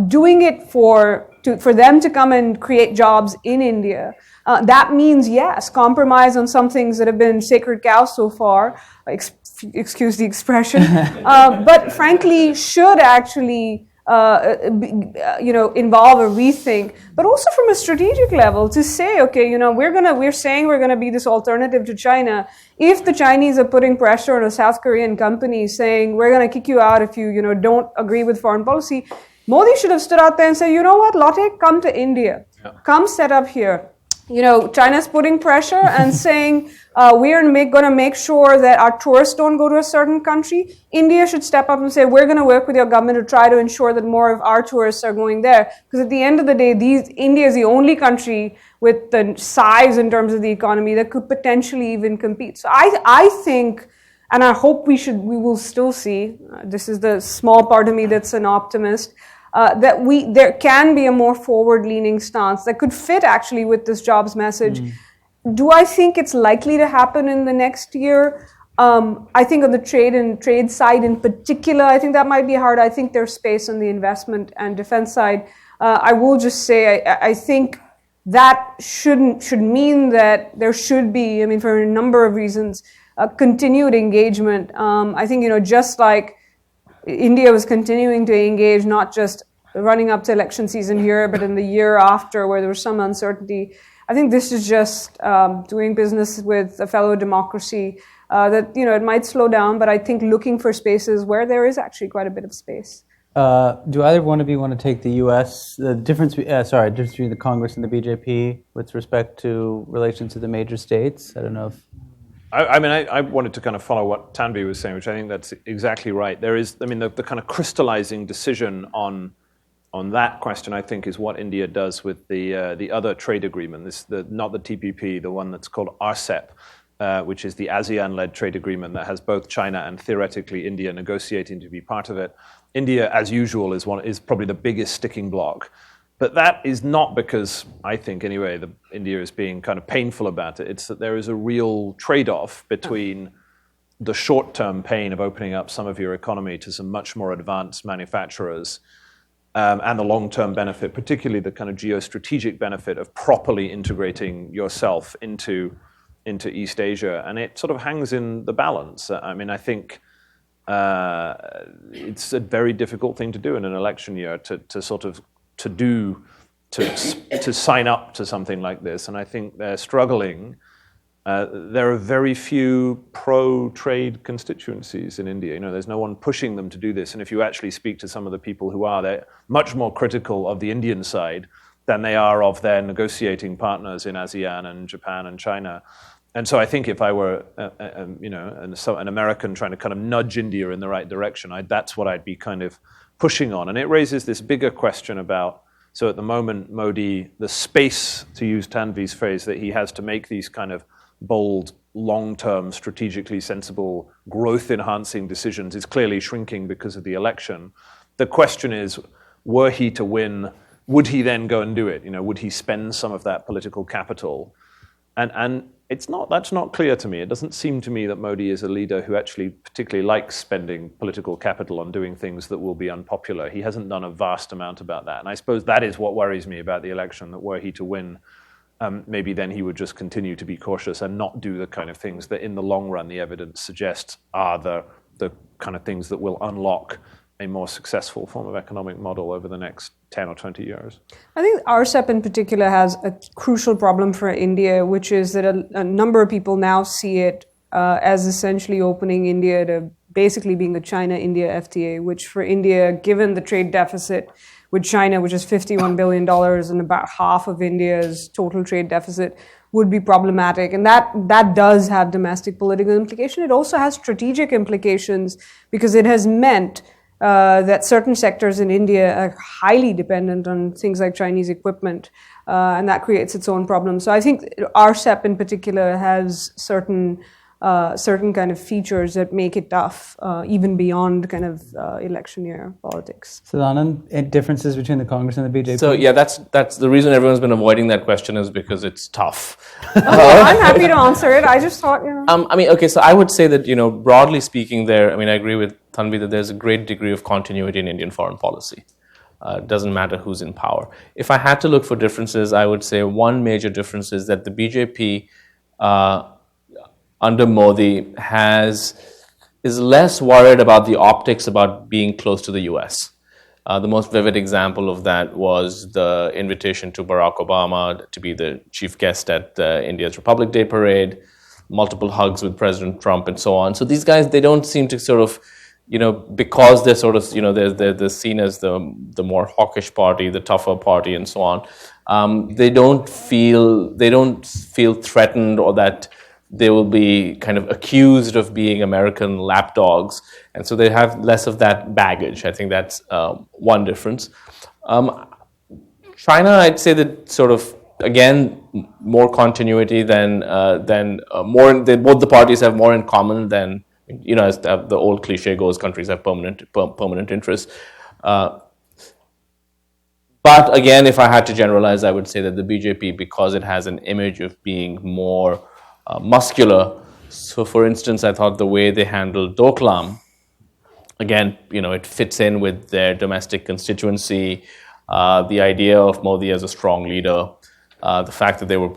doing it for them to come and create jobs in India. That means, yes, compromise on some things that have been sacred cows so far, excuse the expression, but frankly should actually involve a rethink, but also from a strategic level to say, okay, we're saying we're gonna be this alternative to China. If the Chinese are putting pressure on a South Korean company saying we're gonna kick you out if you don't agree with foreign policy, Modi should have stood out there and said, you know what, Lotte, come to India, come set up here. China's putting pressure and saying we're going to make sure that our tourists don't go to a certain country. India should step up and say, we're going to work with your government to try to ensure that more of our tourists are going there. Because at the end of the day, India is the only country with the size in terms of the economy that could potentially even compete. So I think, and I hope we will still see, this is the small part of me that's an optimist, that there can be a more forward-leaning stance that could fit actually with this jobs message. Do I think it's likely to happen in the next year? I think on the trade side in particular, I think that might be hard. I think there's space on the investment and defense side. I will just say I think that should mean that there should be, for a number of reasons, continued engagement. I think just like India was continuing to engage, not just running up to election season here, but in the year after where there was some uncertainty. I think this is just doing business with a fellow democracy that, it might slow down, but I think looking for spaces where there is actually quite a bit of space. Do either one of you want to take the difference between the Congress and the BJP with respect to relations to the major states? I don't know if... I wanted to kind of follow what Tanvi was saying, which I think that's exactly right. There is, the kind of crystallizing decision on that question, I think, is what India does with the other trade agreement. Not the TPP, the one that's called RCEP, which is the ASEAN-led trade agreement that has both China and theoretically India negotiating to be part of it. India, as usual, is probably the biggest sticking block. But that is not because, I think anyway, India is being kind of painful about it. It's that there is a real trade-off between the short-term pain of opening up some of your economy to some much more advanced manufacturers and the long-term benefit, particularly the kind of geostrategic benefit of properly integrating yourself into East Asia. And it sort of hangs in the balance. I think it's a very difficult thing to do in an election year to sign up to something like this, and I think they're struggling. There are very few pro-trade constituencies in India. There's no one pushing them to do this, and if you actually speak to some of the people who are, they're much more critical of the Indian side than they are of their negotiating partners in ASEAN and Japan and China. And so I think if I were, an American trying to kind of nudge India in the right direction, that's what I'd be kind of pushing on. And it raises this bigger question about, so at the moment, Modi, the space, to use Tanvi's phrase, that he has to make these kind of bold, long-term, strategically sensible, growth-enhancing decisions is clearly shrinking because of the election. The question is, were he to win, would he then go and do it? Would he spend some of that political capital? And that's not clear to me. It doesn't seem to me that Modi is a leader who actually particularly likes spending political capital on doing things that will be unpopular. He hasn't done a vast amount about that. And I suppose that is what worries me about the election, that were he to win, maybe then he would just continue to be cautious and not do the kind of things that in the long run the evidence suggests are the kind of things that will unlock a more successful form of economic model over the next 10 or 20 years. I think RCEP in particular has a crucial problem for India, which is that a number of people now see it as essentially opening India to basically being a China-India FTA, which for India, given the trade deficit with China, which is $51 billion and about half of India's total trade deficit, would be problematic. And that does have domestic political implication. It also has strategic implications because it has meant that certain sectors in India are highly dependent on things like Chinese equipment, and that creates its own problems. So I think RCEP in particular has certain kind of features that make it tough, even beyond kind of election year politics. Sadanand, differences between the Congress and the BJP? So yeah, that's the reason everyone's been avoiding that question is because it's tough. I'm happy to answer it. I just thought, okay, so I would say that, broadly speaking I agree with Tanvi that there's a great degree of continuity in Indian foreign policy. It doesn't matter who's in power. If I had to look for differences, I would say one major difference is that the BJP under Modi is less worried about the optics about being close to the US. The most vivid example of that was the invitation to Barack Obama to be the chief guest at India's Republic Day parade, multiple hugs with President Trump and so on. So these guys, they don't seem to sort of, because they're sort of, they're seen as the more hawkish party, the tougher party and so on. They don't feel threatened or that they will be kind of accused of being American lapdogs, and so they have less of that baggage. I think that's one difference. China, I'd say that sort of, again, more continuity than both the parties have more in common than, as the old cliche goes, countries have permanent interests. But again, if I had to generalize, I would say that the BJP, because it has an image of being more muscular. So for instance, I thought the way they handled Doklam, again, it fits in with their domestic constituency, the idea of Modi as a strong leader, the fact that they were,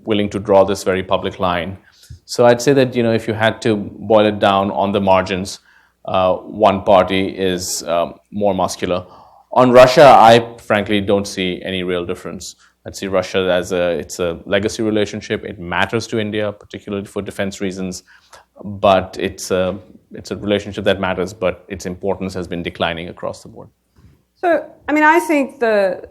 willing to draw this very public line. So I'd say that, if you had to boil it down on the margins, one party is more muscular. On Russia, I frankly don't see any real difference. I'd see Russia as it's a legacy relationship. It matters to India, particularly for defense reasons, but it's a relationship that matters, but its importance has been declining across the board. So, I mean, I think the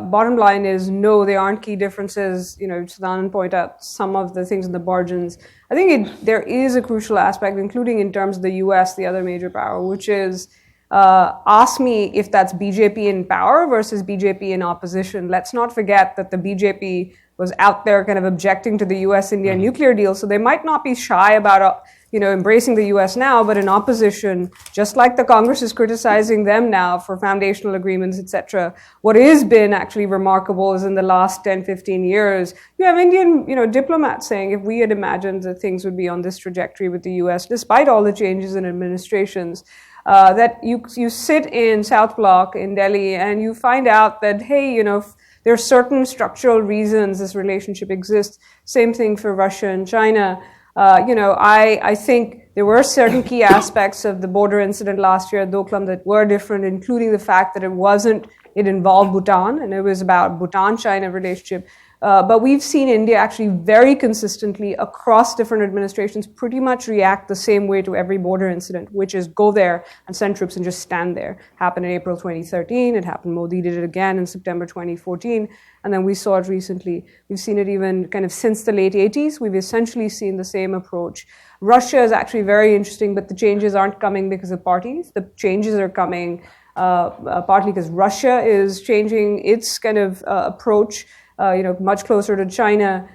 bottom line is no, there aren't key differences. Sadanand pointed out some of the things in the margins. I think there is a crucial aspect, including in terms of the US, the other major power, which is ask me if that's BJP in power versus BJP in opposition. Let's not forget that the BJP was out there kind of objecting to the US-India nuclear deal, so they might not be shy about embracing the US now, but in opposition, just like the Congress is criticizing them now for foundational agreements, etc. What has been actually remarkable is in the last 10, 15 years, you have Indian diplomats saying if we had imagined that things would be on this trajectory with the US, despite all the changes in administrations, that you sit in South Block in Delhi and you find out that, hey, there are certain structural reasons this relationship exists. Same thing for Russia and China. I think there were certain key aspects of the border incident last year at Doklam that were different, including the fact that it involved Bhutan, and it was about Bhutan-China relationship. But we've seen India actually very consistently across different administrations pretty much react the same way to every border incident, which is go there and send troops and just stand there. Happened in April 2013. It happened, Modi did it again in September 2014. And then we saw it recently. We've seen it even kind of since the late 80s. We've essentially seen the same approach. Russia is actually very interesting, but the changes aren't coming because of parties. The changes are coming partly because Russia is changing its kind of approach, much closer to China.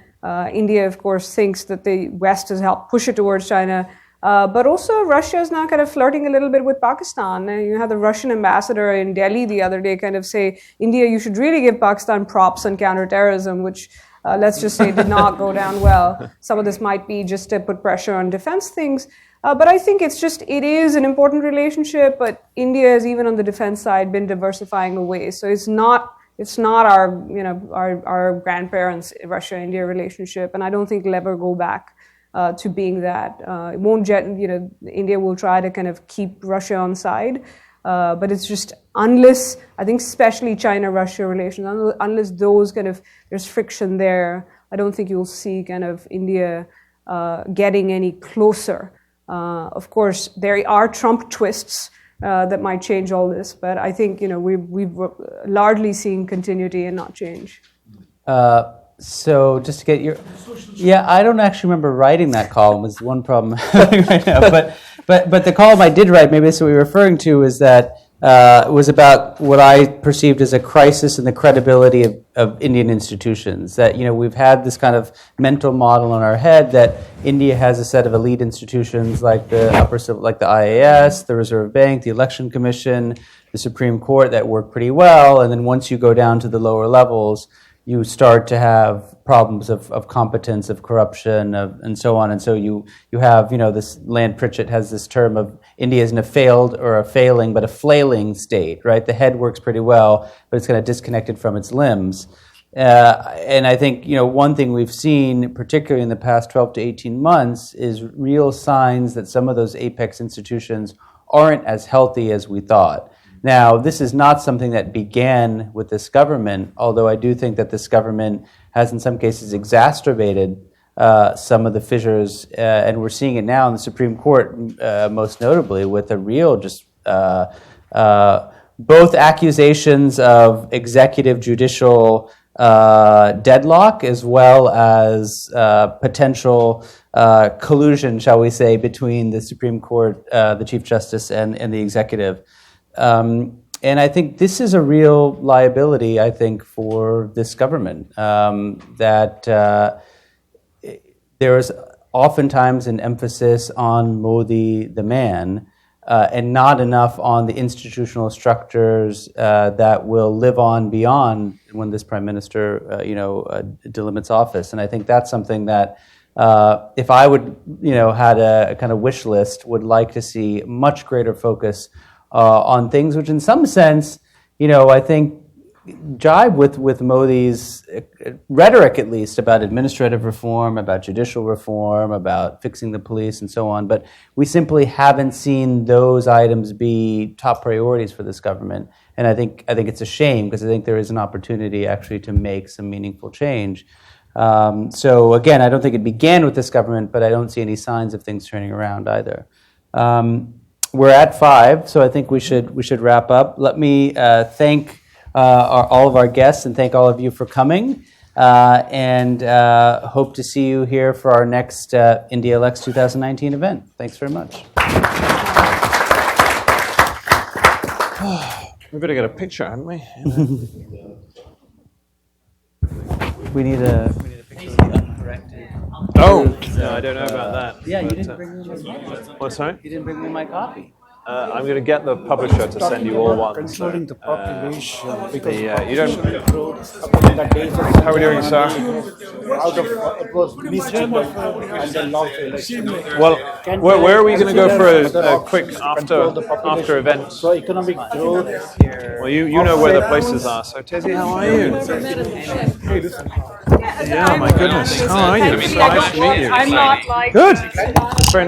India, of course, thinks that the West has helped push it towards China. But also Russia is now kind of flirting a little bit with Pakistan. You had the Russian ambassador in Delhi the other day kind of say, India, you should really give Pakistan props on counterterrorism, which let's just say did not go down well. Some of this might be just to put pressure on defense things. But I think it is an important relationship, but India has even on the defense side been diversifying away. So it's not our grandparents' Russia-India relationship, and I don't think it'll ever go back to being that. It won't India will try to kind of keep Russia on side, but it's just unless, I think especially China-Russia relations, unless those kind of, there's friction there, I don't think you'll see kind of India getting any closer. Of course, there are Trump twists that might change all this, but I think we've largely seen continuity and not change. So just to get I don't actually remember writing that column. Is one problem right now. But the column I did write, maybe that's what you're referring to, is that it was about what I perceived as a crisis in the credibility of Indian institutions. That we've had this kind of mental model in our head that India has a set of elite institutions like the IAS, the Reserve Bank, the Election Commission, the Supreme Court that work pretty well, and then once you go down to the lower levels, you start to have problems of competence, of corruption, and so on. And so you have, this, Land Pritchett has this term of India isn't a failed or a failing, but a flailing state, right? The head works pretty well, but it's kind of disconnected from its limbs. And I think, one thing we've seen, particularly in the past 12 to 18 months, is real signs that some of those apex institutions aren't as healthy as we thought. Now, this is not something that began with this government, although I do think that this government has in some cases exacerbated some of the fissures, and we're seeing it now in the Supreme Court, most notably with a real both accusations of executive judicial deadlock as well as potential collusion, shall we say, between the Supreme Court, the Chief Justice, and the executive. And I think this is a real liability, I think, for this government, that there is oftentimes an emphasis on Modi, the man, and not enough on the institutional structures that will live on beyond when this prime minister, delimits office. And I think that's something that if I would, had a kind of wish list, would like to see much greater focus on things which in some sense, I think jibe with Modi's rhetoric, at least, about administrative reform, about judicial reform, about fixing the police and so on. But we simply haven't seen those items be top priorities for this government. And I think it's a shame, because I think there is an opportunity actually to make some meaningful change. So again, I don't think it began with this government, but I don't see any signs of things turning around either. we're at 5, so I think we should wrap up. Let me thank all of our guests and thank all of you for coming, and hope to see you here for our next India Elects 2019 event. Thanks very much. We better get a picture, hadn't we? We need a picture of the uncorrected. Oh, no, I don't know about that. Yeah, you but, didn't bring me my copy. What's sorry? You didn't bring me my copy. I'm going to get the publisher to send you all one. Controlling the population because You don't. the days of How are we doing, sir? out of it was mischief and then lost the election. Well, where are we going to go for a quick Control the population. after event? So economic growth. Well, you know where the places are. So, Tezzy, how are you? Yeah, my goodness. How are you? So nice to meet you. I'm not like. Good. It's very nice.